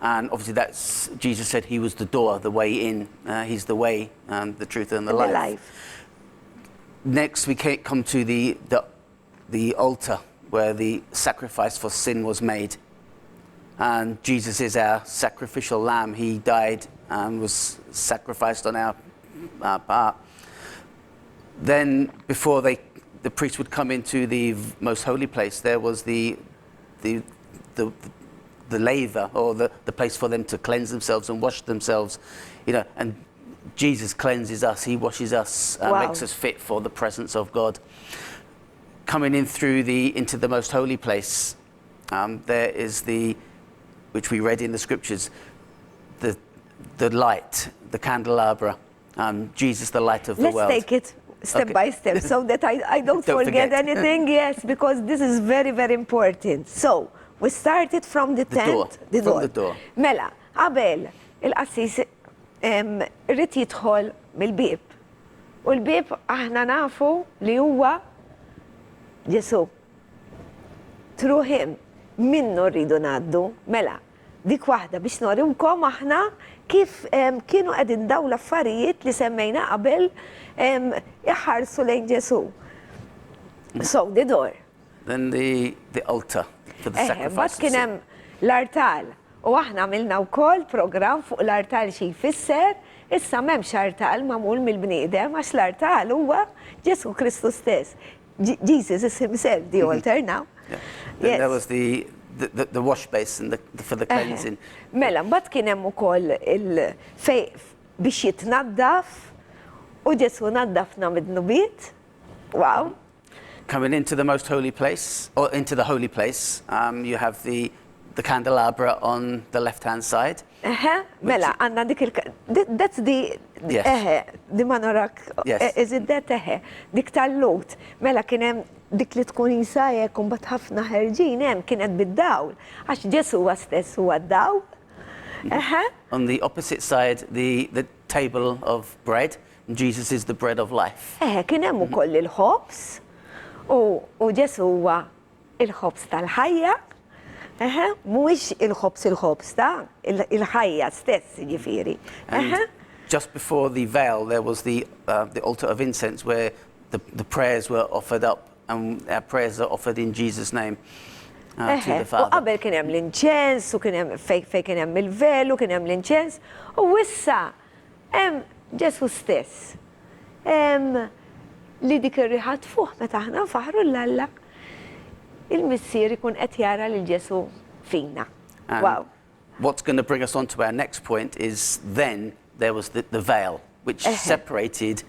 And obviously that's, Jesus said he was the door, the way in. He's the way, the truth and the life. Next we come to the altar where the sacrifice for sin was made. And Jesus is our sacrificial lamb. He died and was sacrificed on our part. Then before the priest would come into the most holy place, there was the laver, or the place for them to cleanse themselves and wash themselves, you know, and Jesus cleanses us, he washes us, makes us fit for the presence of God. Coming in through into the most holy place, there is which we read in the scriptures, the light, the candelabra, Jesus, the light of the world. Let's take it step by step so that I don't forget anything. Yes, because this is very, very important. So, we started from the tent. From the door. Mela, qabel il-qassis rrid jidħol mill-bib. U l-bib aħna nafu li huwa Ġesu. Through him, minnu rridu ngħaddu. Mela, dik waħda biex noriwkom aħna kif kienu qegħdin dawn l-affarijiet li semmejna qabel iħarsu lejn Ġesu. So, the door. Then the altar for the sacrifice. Bat kien hemm l-artal. U aħna għamilna wkoll programm fuq l-artal xi jfisser, issa m'hemmx artal magħmul mill-bniedem għax l-artal huwa Ġesu Kristu stess. Jesus is himself, the altar now. Yeah. Yes. That was the wash basin for the cleansing. Mela, mbagħad kien hemm ukoll biex jitnaddaf u Ġesu naddafna mid-nubiet. Wow. Coming into the most holy place, or into the holy place, you have the candelabra on the left-hand side. Mela, għanna that's the manorak, is it that? Dik tal-lut. Mela kienem dik li tkun jinsajek un bat ħafna ħerġin kienet bid-dawl. Għax Ġesu huwa stess huwa d-dawl. On the opposite side, the table of bread. Jesus is the bread of life. Kienem ukoll il-ħobs. U Ġesu huwa il-ħobs tal-ħajja. Mhuwiex il-ħobs ta' il-ħajja stess, ġifieri. Just before the veil, there was the altar of incense where the prayers were offered up, and our prayers are offered in Jesus' name to the Father. U qabel kien hemm l-inċens, u kien hemm fejn kien hemm il-velu, kien hemm l-inċens, u issa hemm Ġesu stess. Li dik ir-riħat fuq meta aħna faħru l-Alla. Il-missier ikun qed jara lil Ġesu fina. Wow. What's going to bring us on to our next point is then there was the veil, which separated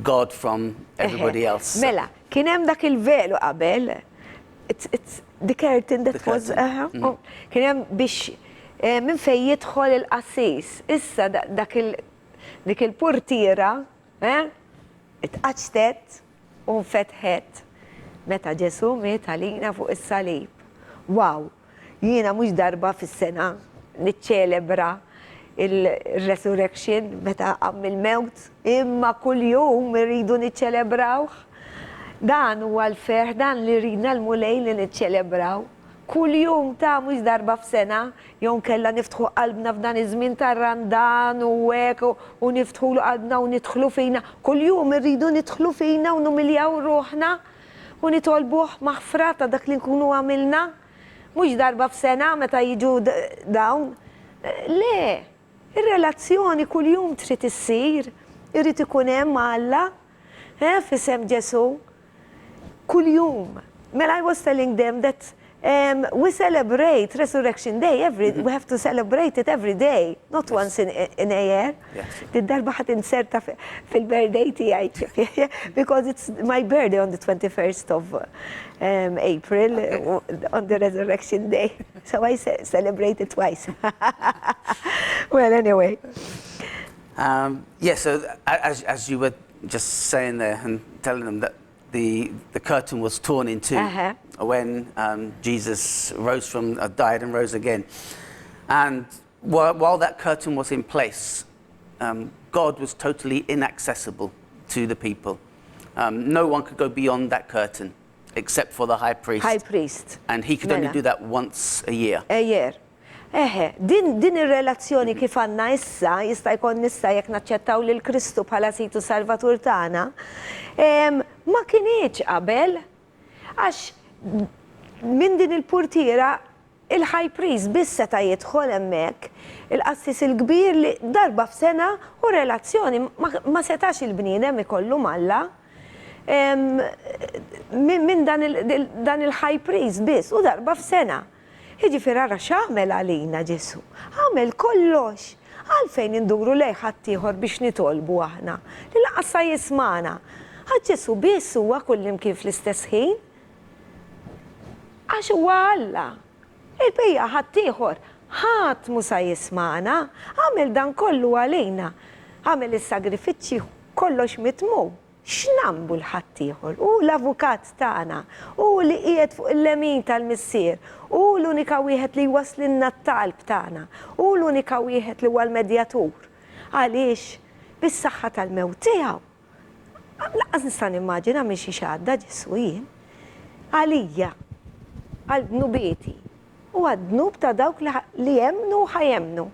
God from everybody else. Mela, kien hemm dak il-velu qabel, it's the curtain that was, kien hemm biex minn fejn jidħol il-qassis. Issa dik il-purtira itqaċtet u nfetħet meta Ġesu miet għalina fuq is-salib. Wow! jiena mhux darba fis-sena niċċelebra il-resurrection meta qam il-mewt, imma kuljum irridu niċċelebrawh. Dan huwa l-ferħ, dan li ridna l-Mulej li niċċelebraw. Kuljum ta' mhux darba f'sena, jew kellha niftħu qalbna f'dan iż-żmien tar-randan u hekk u niftħu qalbna u nidħlu fina. Kuljum irridu nidħlu fina u numiljaw ruħna u nitolbuh maħfra ta' dak li nkunu għamilna. Mhux darba f'sena meta jiġu dawn. Le, ir-relazzjoni kuljum trid issir, irid ikun hemm Alla, f'isem Ġesu. Kuljum. Mela I was telling them that we celebrate Resurrection Day we have to celebrate it every day, not once in a year. Darba ħat inserta fil-birthday tiegħi because it's my birthday on the 21st of April on the Resurrection Day. So I celebrate it twice. Well, anyway. So as you were just saying there and telling them that the curtain was torn in two when Jesus died and rose again. And while that curtain was in place, God was totally inaccessible to the people. No one could go beyond that curtain except for the high priest. High priest. And he could only do that once a year. A year. Din ir-relazzjoni kif għandna issa, jista' jkun issa jekk naċċettaw lil Kristu bħala Situ Salvatur tagħna, ma kienx qabel għax minn din il-purtiera il-high priest biss seta' jidħol hemmhekk, il-qassis il-kbir li darba f'sena u relazzjoni ma setax il-bniedem ikollu Alla minn dan il-high priest biss u darba f'sena. Jiġifieri ara x'għamel għalina Ġesu? Għamel kollox. Għalfejn induru lejn ħadd ieħor biex nitolbu aħna. Li lanqas sa jismana. Għax Ġesu biss huwa kullimkien fl-istess ħin. Għax huwa Alla. Il-bejja ħadd ieħor ħadd mhu sa jismana. Għamel dan kollu għalina. Għamel is-sagrifiċċji kollox mitmu. X'nambu l-ħadd ieħor? U l-avukat tagħna, u li qiegħed fuq il-lemin tal-missier, u l-unika wieħed li waslinna t-talb tagħna, u l-unika wieħed li huwa l-medjatur. Għaliex bis-saħħa tal-mewt tiegħu. Laqas nista' nimmaġina minn xi xadda Ġesu jien. Għalija, għal-dnubieti, u għad-dnub ta' dawk li jemnu u ħajemnu.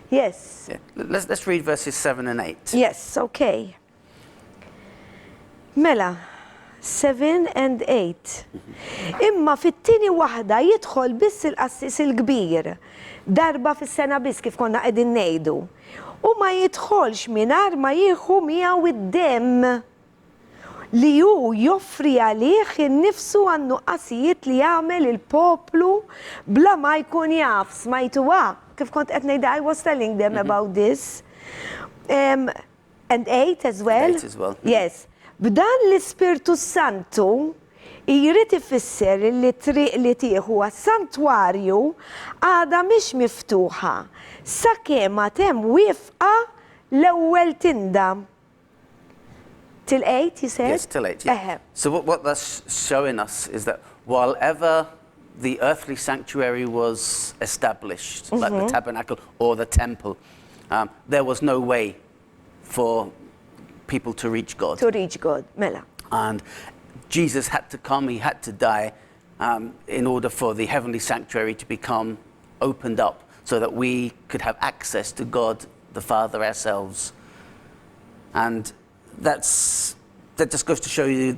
Yes. Let's read verses 7 and 8. Yes, okay. Mela, 7 and 8. Imma fit-tieni waħda jidħol biss il-qassis il-kbir, darba fis-sena biss kif konna qegħdin ngħidu. U ma jidħolx mingħajr ma jieħu miegħu id-demm li hu joffri għalih innifsu għan-nuqqasijiet li jagħmel il-poplu bla ma jkun jaf. Smajtuha kif kont qed ngħid I was telling them about this. And 8 as well. 8 as well. Yes. B'dan l-Ispirtu Santu jrid ifisser li triq li tieħu għas-santwarju għadha mhix miftuħa sakemm hemm wifqa l-ewwel tinda. Till 8, you said? Yes, till 8. Yeah. So what that's showing us is that while ever the earthly sanctuary was established, like the tabernacle or the temple, there was no way for people to reach God. To reach God, mela. And Jesus had to come, he had to die in order for the heavenly sanctuary to become opened up so that we could have access to God the Father ourselves. And that just goes to show you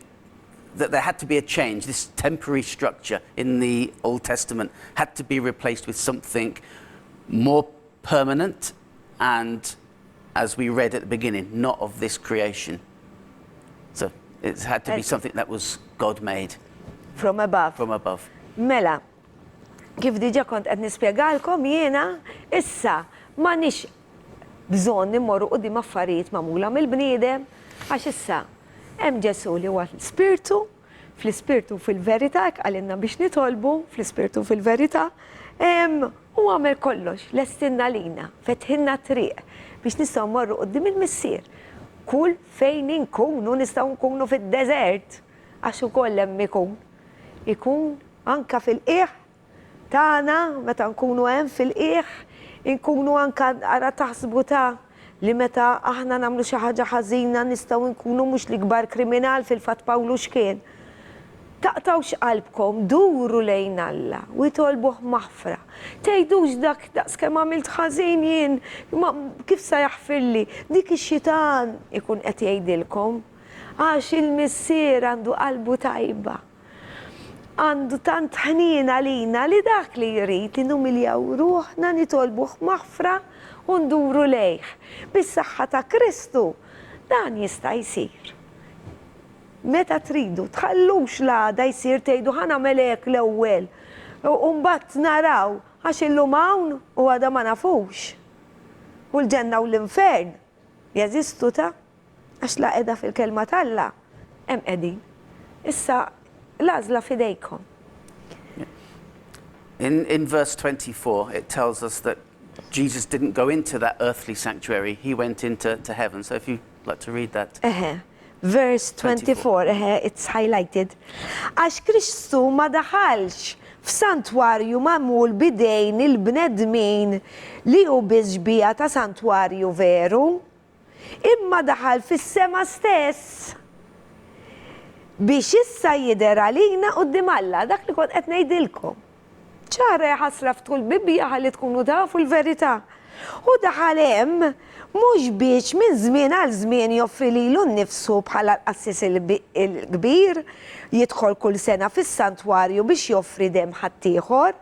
that there had to be a change. This temporary structure in the Old Testament had to be replaced with something more permanent and, as we read at the beginning, not of this creation. So it had to be something that was God-made. From above. From above. Mela, kif diġa kont qed nispjegalkom jiena issa m'għandniex bżonn immorru quddiem affarijiet magħmula mill-bniedem għax issa hemm Ġesu li huwa l-Ispirtu, fl-Ispirtu fil-Verita għalilna biex nitolbu fl-Ispirtu fil-Verita, u għamel kollox, lestinna lina, fetħinna triq biex nistgħu mmorru quddiem il-missier. Kull fejn inkunu nistgħu nkunu fid-deżert għax ukoll hemm ikun. Ikun anke fil-qiegħ tagħna meta nkunu hemm fil-qiegħ, inkunu anke ara taħsbu li meta aħna nagħmlu xi ħaġa ħażina nistgħu nkunu mhux l-ikbar kriminal fil-fatt Pawlu x'kien. Taqtawx qalbkom, duru lejn Alla u jtolbuh maħfra. Tgħidux dak daqskemm għamilt ħażin jien, kif se jaħfirli, dik ix-xitan ikun qed jgħidilkom. Għax il-missier għandu qalbu tajba. Għandu tant ħnien għalina li dak li jrid li numiljaw ruħna nitolbuh maħfra u nduru lejh. Bis-saħħa ta' Kristu dan jista' jsir. Meta tridu, tħallux l-għada jsir tgħidu ħanagħmel hekk l-ewwel. U mbagħad naraw għax illum hawn u għada ma nafux. U l-ġenna u l-infern jeżistu għax la qiegħda fil-kelma tal-Alla hemm qegħdin. Issa l-għażla fidejkom. In verse 24, it tells us that Jesus didn't go into that earthly sanctuary, he went into heaven. So if you'd like to read that. Verse 24, it's highlighted. Għax Kristu ma daħalx f'santwarju magħmul bidejn il-bnedmin li hu biġbija ta' santwarju veru, imma daħal fis-sema stess biex issa jidher għalina quddiem Alla, dak li kont qed ngħidilkom. ċara ħasra ftul Bibbja ħalli tkunu tafu l-verità. U daħal hemm mhux biex minn żmien għal żmien joffri lilu nnifsu bħala l-qassis il-kbir jidħol kull sena fis-santwarju biex joffri demm ħaddieħor.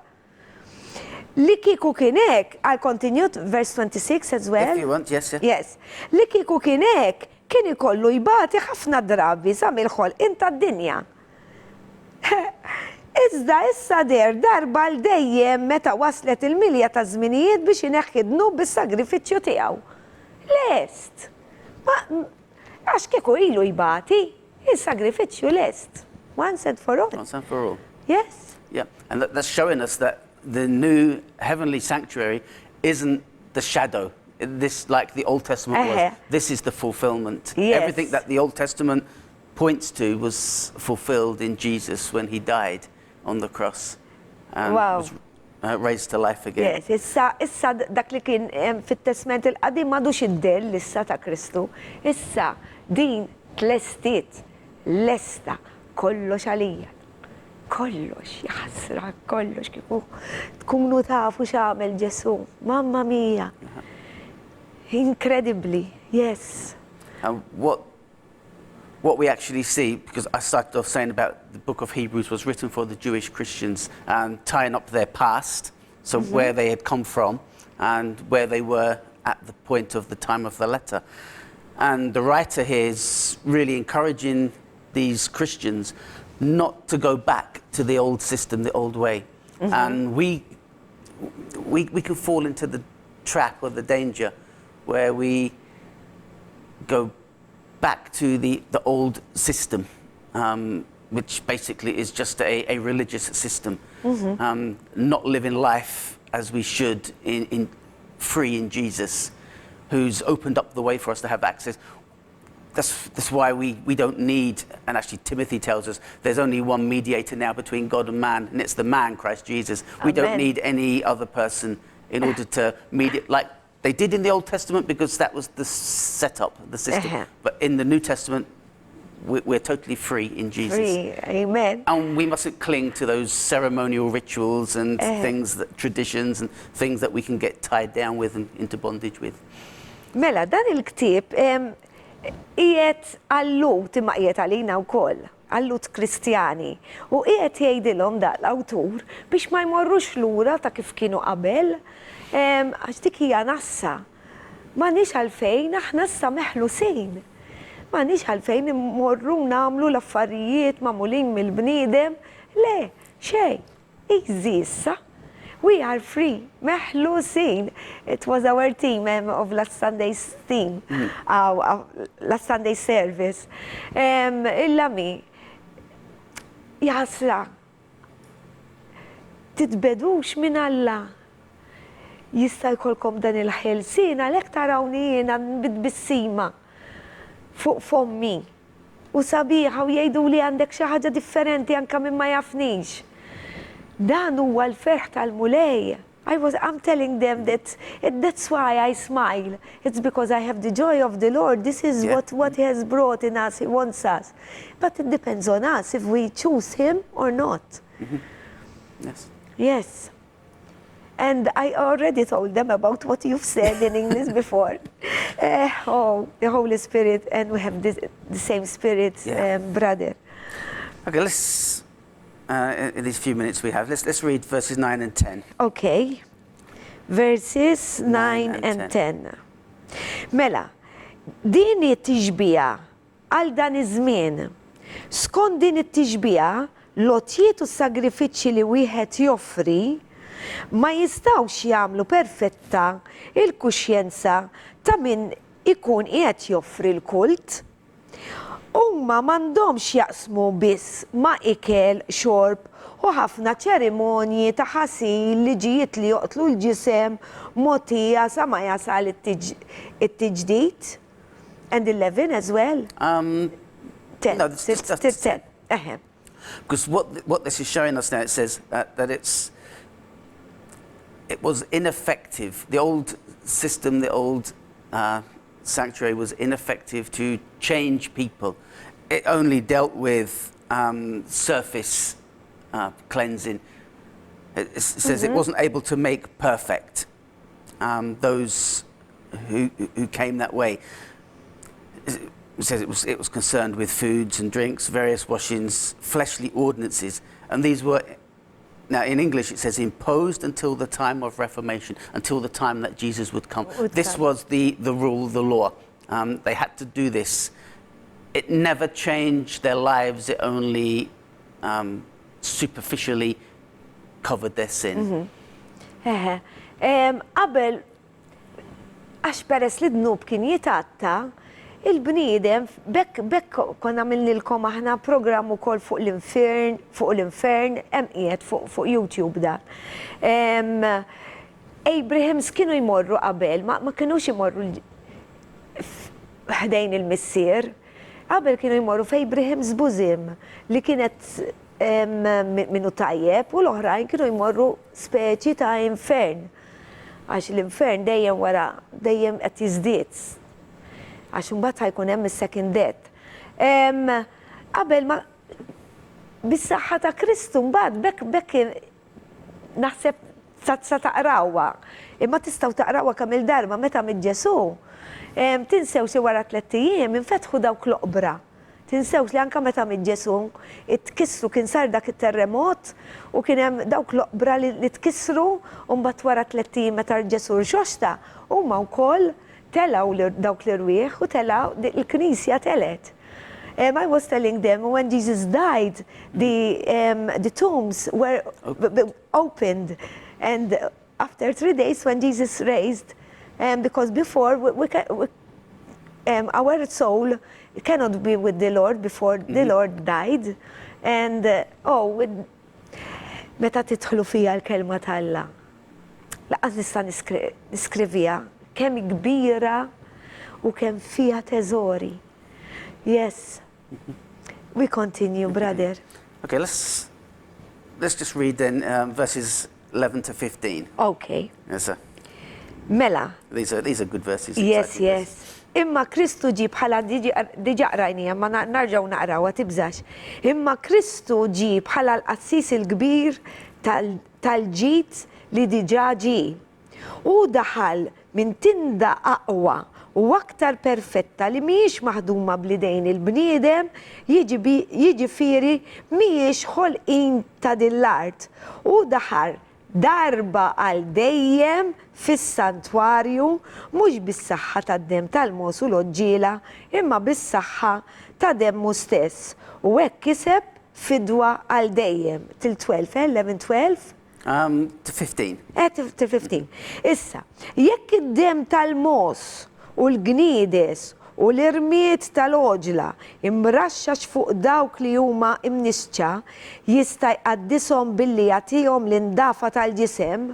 Li kieku kien hekk, I'll continue verse 26 as well. If you want, yes, yeah. Yes. Li kieku kien hekk, kien ikollu jbati ħafna drabi sa mill-ħolqien tad-dinja. Iżda issa darba l-dejjem meta waslet il-milja ta' żminijiet biex ineħħidnu bis-sagrifiċċju tiegħu. Lest. Għax kieku ilu jbati, il-sagrifiċċju lest. Once and for all. Once and for all. Yes. Yeah, and that's showing us that the new heavenly sanctuary isn't the shadow. This, like the Old Testament was, this is the fulfillment. Yes. Everything that the Old Testament points to was fulfilled in Jesus when he died on the cross and was raised to life again. Yes, issa dak li kien fit-Testament il-Qadim m'għadux id-del issa ta' Kristu. Issa din tlestiet lesta kollox għalija. Kollox, jaħsra, kollox kieku tkunu tafu x'għamel Ġesu. Mamma mia. Incredibly, yes. And what we actually see, because I started off saying about the book of Hebrews was written for the Jewish Christians and tying up their past, so where they had come from and where they were at the point of the time of the letter. And the writer here is really encouraging these Christians not to go back to the old system, the old way. And we can fall into the trap or the danger where we go back to the old system, which basically is just a religious system, not living life as we should in free in Jesus, who's opened up the way for us to have access. That's why we don't need, and actually Timothy tells us, there's only one mediator now between God and man, and it's the man, Christ Jesus. We don't need any other person in order to mediate, like they did in the Old Testament, because that was the setup, the system. But in the New Testament, we're totally free in Jesus. Free, amen. And we mustn't cling to those ceremonial rituals and things, traditions and things that we can get tied down with and into bondage with. Mela, dan il-ktieb qiegħed għallut imma qiegħed għalina wkoll, għallut Kristjani. U qiegħed jgħidilhom dak l-awtur biex ma jmorrux lura ta' kif kienu qabel, għax dik hija nassa. M'għandniex għalfejn aħna issa meħlusin. M'għandniex għalfejn immorru nagħmlu l-affarijiet magħmulin mill-bniedem. Le, xejn, easy issa. We are free, meħlusin. It was our team of last Sunday's theme, last Sunday service. Il-lami, jasra, titbedux minn Alla. Jista' jkollkom dan il-ħelsien għalhekk tarawni jiena bis-sima fuq fommi. U sabiħa u jgħidu li għandek xi ħaġa differenti anke minn ma jafnix. Dan huwa l-ferħ tal-Mulej. I'm telling them that's why I smile. It's because I have the joy of the Lord. This is what He has brought in us. He wants us. But it depends on us if we choose Him or not. Yes. Yes. And I already told them about what you've said in English before. The Holy Spirit, and we have the same Spirit, brother. Okay, let's, in these few minutes we have, let's read verses 9 and 10. Okay. Verses 9 and 10. Mela, din it-tixbija għal dan iż-żmien. Skont din it-tixbija, l-għotjiet u s-sagrifiċċji li wieħed joffri ma jistawx jagħmlu perfetta il-kuxjenza ta' min ikun qiegħed joffri l-kult. Huma m'għandhomx jaqsmu biss ma' ikel, xorb u ħafna ċerimonji ta' ħasil liġijiet li joqtlu l-ġisem mogħtija sa ma jasal it-tiġdid. And 11 as well. 10. No, that's 10. Because what this is showing us now, it says that it was ineffective. The old system, the old sanctuary was ineffective to change people. It only dealt with surface cleansing. It says it wasn't able to make perfect those who came that way. It says it was concerned with foods and drinks, various washings, fleshly ordinances, and these were. Now, in English, it says imposed until the time of Reformation, until the time that Jesus would come. This was the rule, the law. They had to do this. It never changed their lives. It only superficially covered their sin. Qabel, għax peress li d-nub kien jitatta, il-bniedem, bekk konna minnilkom aħna programm ukoll fuq l-infern, qiegħed fuq YouTube da. Abrahams kienu jmorru qabel, ma kienux jmorru ħdejn il-missier. Qabel kienu jmorru f'Abrahams bosom li kienet minnu tajjeb u l-oħrajn kienu jmorru speċi ta' infern. Għax l-infern dejjem qed jiżdied. Għax imbagħad ħajkun hemm is-second death. Qabel ma bis-saħħa ta' Kristu mbagħad bekk naħseb sa taqrawha. Imma tistgħu taqrawha kemm il-darba meta mid-Ġesu. Tinsew xi wara 3 ijiem infetħu dawk l-oqbra. Tinsewx li anke meta mid-Ġesu tkissru kien sar dak it-terremot u kien hemm dawk l-oqbra li tkissru u mbagħad wara 3 ijiem meta Ġesu rxoxta huma wkoll telaw dawk l-irwieħ u telaw il-Knisja telet. I was telling them when Jesus died, the tombs were opened, and after 3 days when Jesus raised, because before our soul cannot be with the Lord before the Lord died, and meta tidħlu fija l-kelma tal-Alla. Laqas nista' niskrivija kemm kbira u kemm fiha teżori. Yes. We continue, brother. Okay, let's just read then verses 11 to 15. Okay. Yes, sir. Mela. These are good verses. Yes, yes. Imma Kristu ġi bħala diġa qrajnija, ma narġaw naqrawha tibżax. Imma Kristu ġi bħala l-qassis il-kbir tal-ġid li diġa ġi. U daħal minn tinda aqwa u aktar perfetta li mhijiex maħduma b'lidejn il-bniedem, jiġifieri mhijiex ħolqien ta' din l-art. U daħal darba għal dejjem fis-santwarju mhux bis-saħħa tad-demm tal-mos u l-oġġiela, imma bis-saħħa ta' demmu stess. U hekk kiseb fidwa għal dejjem. Till 12, 11, 12? To 15. To 15. Issa, jekk id-demm tal-mos u l-gniedes u l-irmiet tal-oġla imraxxax fuq dawk li huma imnisċa jista' jqaddishom billi jagħtihom l-indafa tal-ġisem,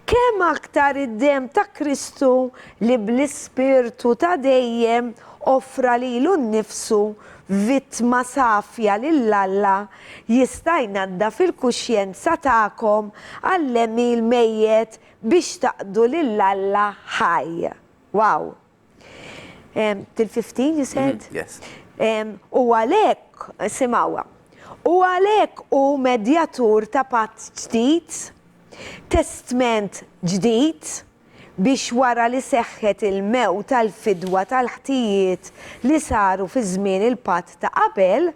kemm aktar id-demm ta' Kristu li bl-ispirtu ta' dejjem offra lilu nnifsu vittma safja lill-Alla jista' jnadda fil-kuxjenza tagħkom għallemi l-mejjed biex taqdu lill-Alla ħaj. Wow. Till 15 you said? Yes. U għalhekk, simgħuha, u għalhekk hu medjatur ta' patt ġdid, testament ġdid, biex wara li seħħet il-mewt tal-fidwa tal-ħtijiet li saru fi żmien il-patt ta' qabel,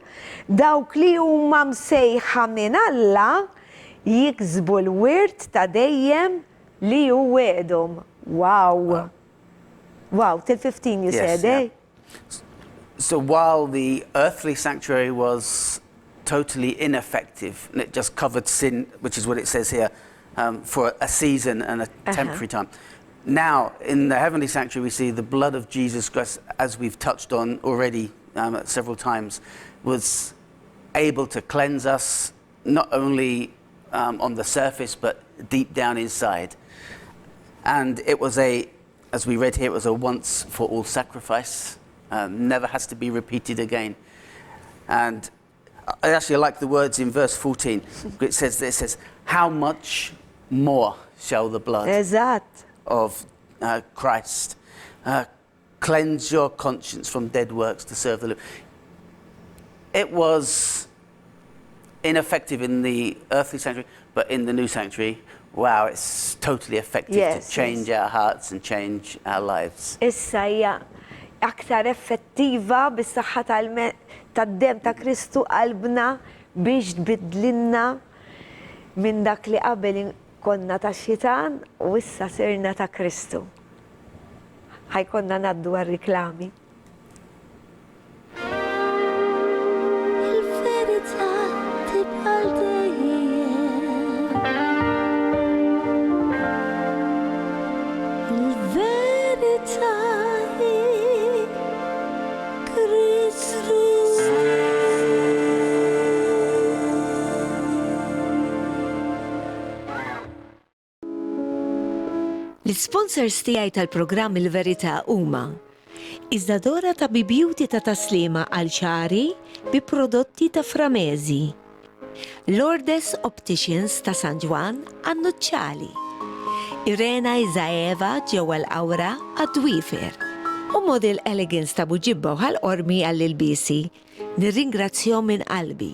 dawk li huma msejħa minn Alla jiksbu l-wirt ta' dejjem li hu wedhom. Wow. Wow, till 15 you said, eh? So while the earthly sanctuary was totally ineffective, and it just covered sin, which is what it says here, for a season and a temporary time. Now, in the heavenly sanctuary, we see the blood of Jesus Christ, as we've touched on already several times, was able to cleanse us, not only on the surface, but deep down inside. And it was as we read here, it was a once-for-all sacrifice. Never has to be repeated again. And I actually like the words in verse 14. It says, how much more shall the blood of Christ cleanse your conscience from dead works to serve the Lord. It was ineffective in the earthly sanctuary, but in the new sanctuary, wow, it's totally effective to change our hearts and change our lives. Issa hija aktar effettiva bis-saħħa tad-dem ta' Kristu qalbna biex tbiddlilna minn dak li qabel konna ta' xitan u issa sirna ta' Kristu. Ħajkonna naddu għar-riklami. Il-verità tibqa' dejjem. Il-verità hi Kristu. L-sponsors tiegħi tal-programm il-Verita huma iż-żadora ta' bibjuti ta' taslima għal ċari bi prodotti ta' Framezi, Lourdes Opticians ta' San Ġwan għan-Nuċċali, Irena Iżaeva ġewwa l-Awra għad-Dwifer u Model Elegance ta' Buġibba u ħal-qormi għall-ilbisi. Nirringrazzjahom minn qalbi.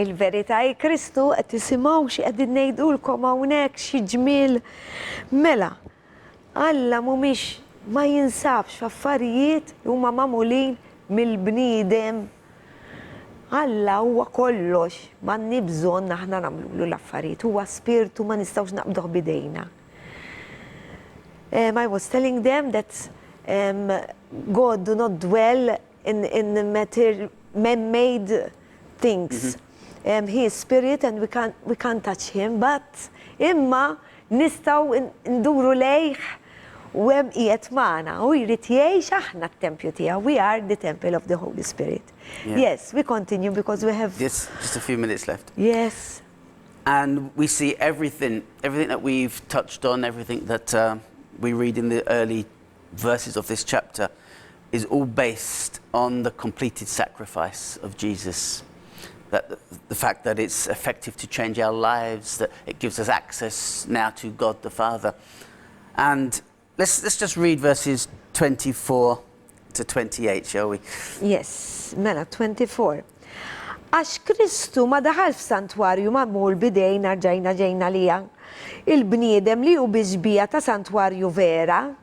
Il-verità hi Kristu qed tisimgħu xi qegħdin ngħidulkom hawnhekk xi ġmiel. Mela, Alla mhumiex ma jinsabx f'affarijiet li huma magħmulin mill-bniedem. Alla huwa kollox, m'għandni bżonn aħna nagħmlu l-affarijiet, huwa spiritu ma nistgħux naqbduh bidejna. I was telling them that God do not dwell in man-made things. He is spirit and we can't touch him, but imma nistaw nduru lejh u hemm qiegħed magħna u jrid jgħix aħna t-tempju tiegħu. We are the temple of the Holy Spirit. Yes, we continue because we have just a few minutes left. Yes. And we see everything that we've touched on, everything that we read in the early verses of this chapter is all based on the completed sacrifice of Jesus. That the fact that it's effective to change our lives, that it gives us access now to God the Father. And let's just read verses 24 to 28, shall we? Yes, mela 24. Għax Kristu ma daħal f'santwarju magħmul bidejna ġejna lija. Il-bniedem li hu biġbija ta' santwarju vera,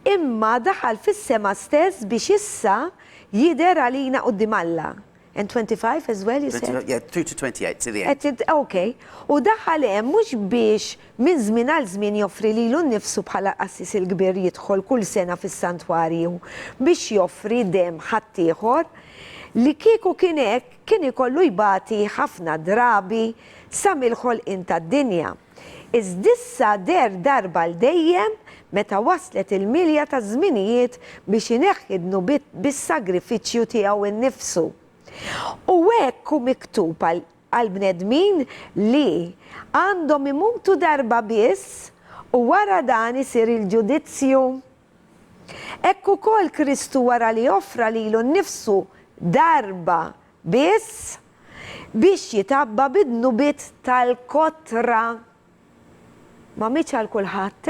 imma daħal fis-sema stess biex issa jidher għalina quddiem Alla. And 25 as well, you said? Yeah, through to 28, to the end. Okay. U daħal hemm mhux biex minn żmien għal żmien joffri lilu nnifsu bħala qassis il-kbir jidħol kull sena fis-santwarju biex joffri dem ħaddieħor, li kieku kien hekk kien ikollu jbati ħafna drabi sa mill-ħolqien tad-dinja. Iżdissa darba l dejjem meta waslet il-milja ta' żminijiet biex ineħħidnu bis-sagrifiċċju tiegħu innifsu. U hekk hu miktub għall-bnedmin li għandhom imutu darba biss u wara dan isir il-ġudizzju. Hekk ukoll Kristu wara li offra lilu nnifsu darba biss biex jitabba bid-nubiet tal-kotra. Ma mitx għal kulħadd,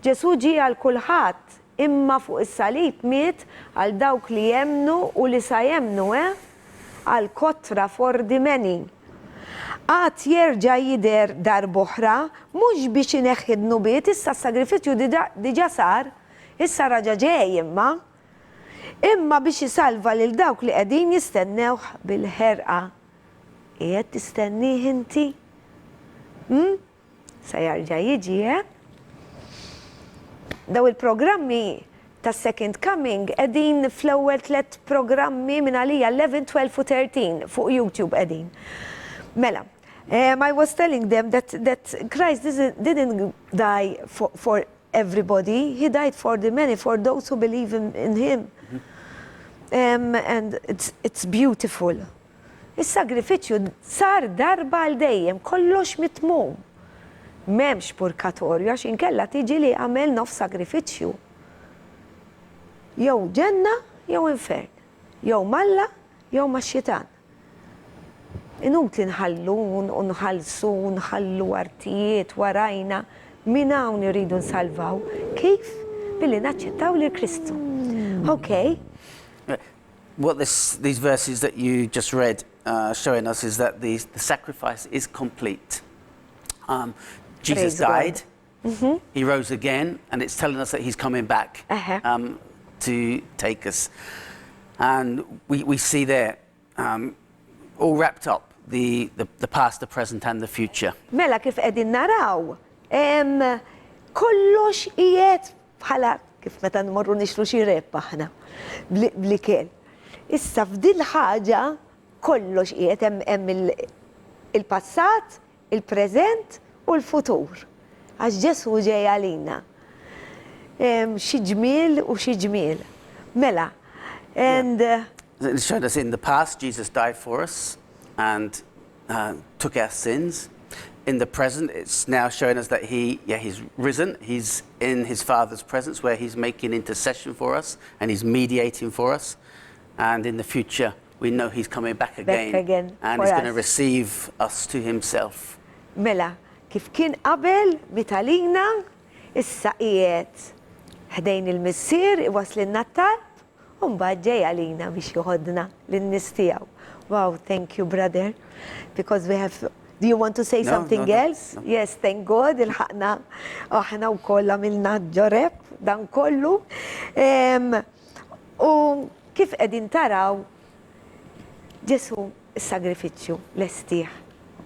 Ġesu ġie għal kulħadd, imma fuq is-salib miet għal dawk li jemnu u li sa jemnu, għal kotra for the many. Għad jerġa' jidher darb'oħra mhux biex ineħħi d-nubiet, issa s-sagrifiċċju diġà sar, issa raġa' ġej imma biex isalva lil dawk li qegħdin jistennewh bil-ħerqa. Qiegħed tistennih inti? Sa jarġa' jiġi, Daw il-programmi ta' Second Coming qegħdin fl-ewwel 3 programmi minn għalija 11, 12 u 13 fuq YouTube qegħdin. Mela, I was telling them that Christ didn't die for everybody. He died for the many, for those who believe in him. And it's beautiful. Is-sagrifiċċju sar darba għal dejjem, kollox mitmum. M'hemmx purgatorju għax inkella tiġi li għamel nof sagrifiċċju. Jew ġenna, jew infern. Jew Malla, jew max-xitan. Inutli nħallu u nħallsu, nħallu artijiet warajna min hawn iridu nsalvaw. Kif? Billi naċċettaw lil Kristu. Okay. What these verses that you just read showing us is that the sacrifice is complete. Jesus died, he rose again, and it's telling us that he's coming back to take us. And we see there, all wrapped up, the past, the present, and the future. Mela kif qegħdin naraw, kollox qiegħed bħala kif meta nmorru nixtru xi rebba aħna bl-ikel. Issa f'din ħaġa kollox qiegħed hemm il-passat, il-preżent u l-futur. Għax Ġesu ġej għalina. Xi ġmiel u xi ġmiel. Mela. And it showed us in the past Jesus died for us and took our sins. In the present, it's now showing us that he's risen. He's in his Father's presence where he's making intercession for us and he's mediating for us. And in the future, we know he's coming back again and he's going to receive us to himself. Mela, kif kien qabel mitalina, issa qiegħed ħdejn il-missier iwaslilna t-talb, u mbagħad ġej għalina biex joħodna lin-nies tiegħu. Wow, thank you, brother. Because we have. Do you want to say something else? No. Yes, thank God, il-ħaqna aħna wkoll għamilna ġoreb dan kollu. U kif qegħdin taraw Ġesu s-sagrifiċċju lestih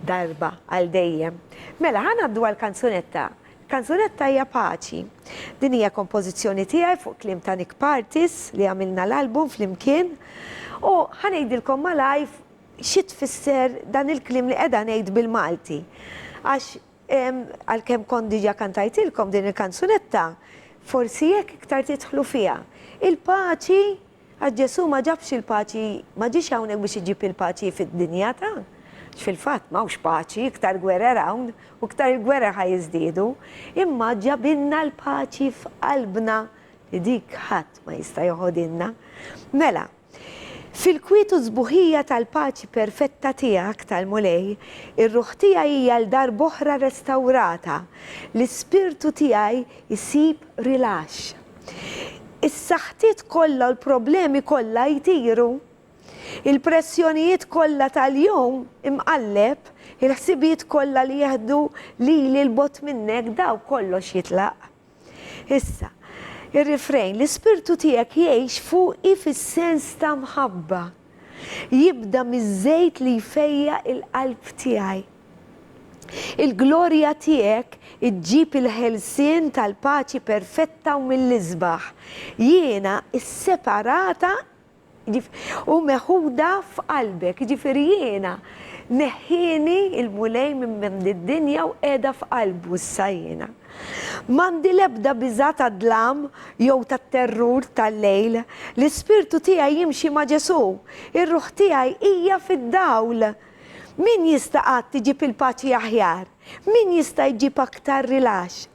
darba għal dejjem. Mela ħanaddu għal kanzunetta. Kanzunetta hija paċi. Din hija kompożizzjoni tiegħi fuq kliem ta' Nick Partis li għamilna l-album flimkien. U ħanejdilkom malaj xi tfisser dan il-kliem li qiegħda ngħid bil-Malti. Għax għalkemm kont diġà kantajtilkom din il-kanzunetta, forsi jekk iktar tidħlu fiha. Il-paċi għax Ġesu ma ġabx il-paċi, ma ġiex hawnhekk biex iġib il-paċi fid-dinja ta' fil-fatt m'hawnx paċi, iktar gwerra hawn u iktar il-gwerra ħajjiżdiedu, imma ġabilna l-paċi f'qalbna li dik ħadd ma jista' joħodilna. Mela, fil-kwietu żbuħija tal-paċi perfetta tiegħek tal-Mulej, ir-ruħ tiegħi hija l-darb'oħra restawrata, l-ispirtu tiegħi jsib rilax. Is-saħtiet kollha u l-problemi kollha jtiru. Il-pressjonijiet kollha tal-jum imqalleb, il-ħsibiet kollha li jaħdu lili l-bot minnek daw kollox jitlaq. Issa, ir-rifrejn, l-ispirtu tiegħek jgħix fuqi fis-sens ta' mħabba. Jibda miż-żejt li jfejja il-qalb tiegħi. Il-glorja tiegħek iġġib il-ħelsien tal-paċi perfetta u mill-isbaħ. Jiena is-separata U meħuda f'qalbek, ġifiri jiena neħħini il-Mulej minn id-dinja u qiegħda f'qalbu issa jiena. M'għandi l-ebda biża' ta' dlam jew tat-terrur tal-lejl, l-ispirtu tiegħi jimxi ma' Ġesu, ir-ruħ tiegħi hija fid-dawl. Min jista' qatt tiġib il-paċi aħjar? Min jista' jġib aktar rilax?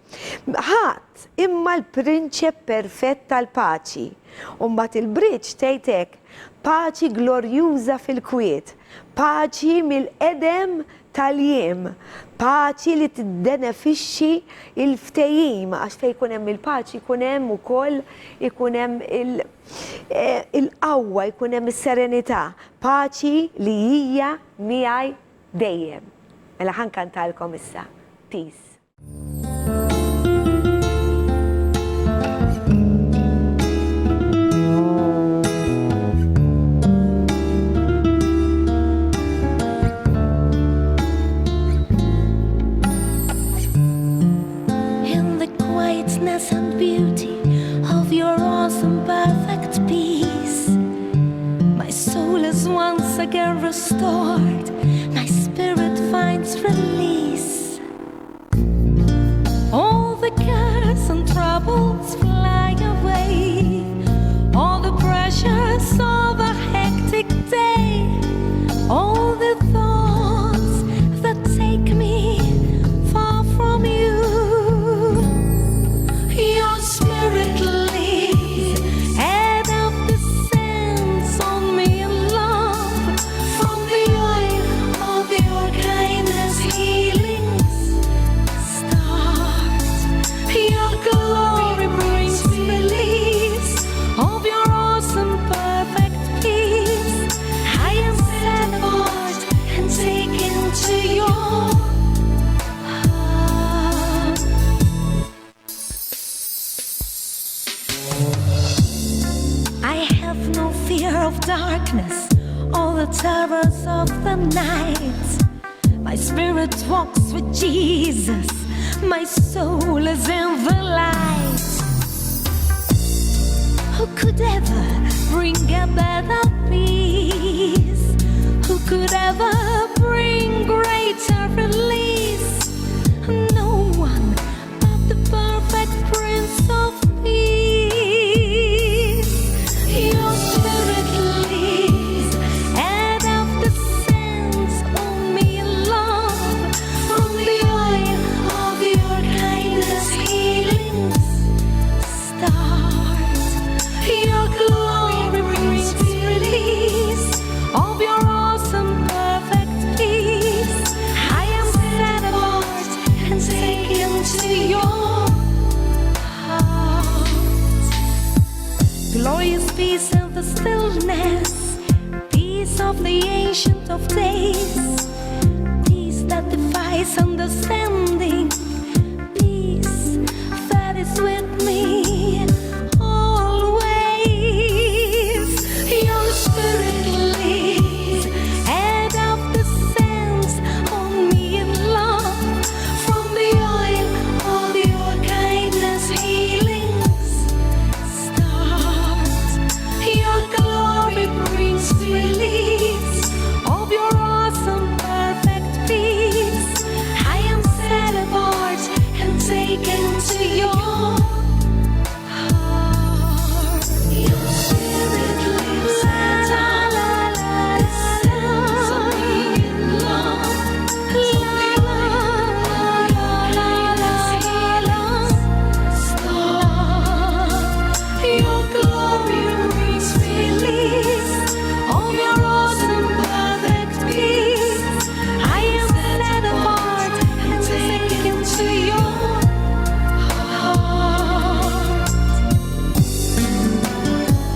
Ħadd imma l-prinċep perfett tal-paċi. U mbagħad il-briċ tgħid hekk, paċi glorjuża fil-kwiet, paċi mill-qedem tal-jiem, paċi li tiddenefixxi il-ftehim, għax fejn jkun hemm il-paċi jkun hemm ukoll ikun hemm il-qawwa, jkun hemm is-serenità, paċi li hija miegħi dejjem. Mela ħankantalkom issa. Peace. And beauty of your awesome perfect peace, my soul is once again restored, my spirit finds release. All the cares and troubles fly away, all the pressures of a hectic day, all the thoughts that take me far from you. Your spirit leads, and of the sense on me in love, from the oil of your kindness healings start. Your glory brings release of your awesome perfect peace. I am set apart and taken to your fear of darkness, all the terrors of the night. My spirit walks with Jesus, my soul is in the light. Who could ever bring a better peace? Who could ever bring greater release? No one but the perfect Prince of Peace. Your spirit leads, and of the sense on me in love, from the oil of your kindness healings start. Your glory brings release of your awesome perfect peace. I am set apart and taken to your heart. Glorious peace in the stillness, peace of the Ancient of Days, peace that defies understanding, peace that is with me always. Your spirit leads, and of the sense on me in love, from the oil of your kindness healings start. Your glory brings release of your awesome perfect peace. I am set apart and taken to your heart. Your spirit lives, and la la la on me in love, your glory brings release of your awesome perfect peace. I am set apart and taken to your heart.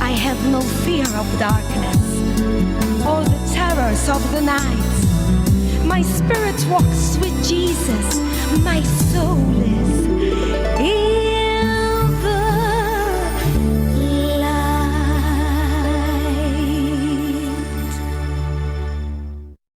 I have no fear of darkness, or the terrors of the night. My spirit walks with Jesus, my soul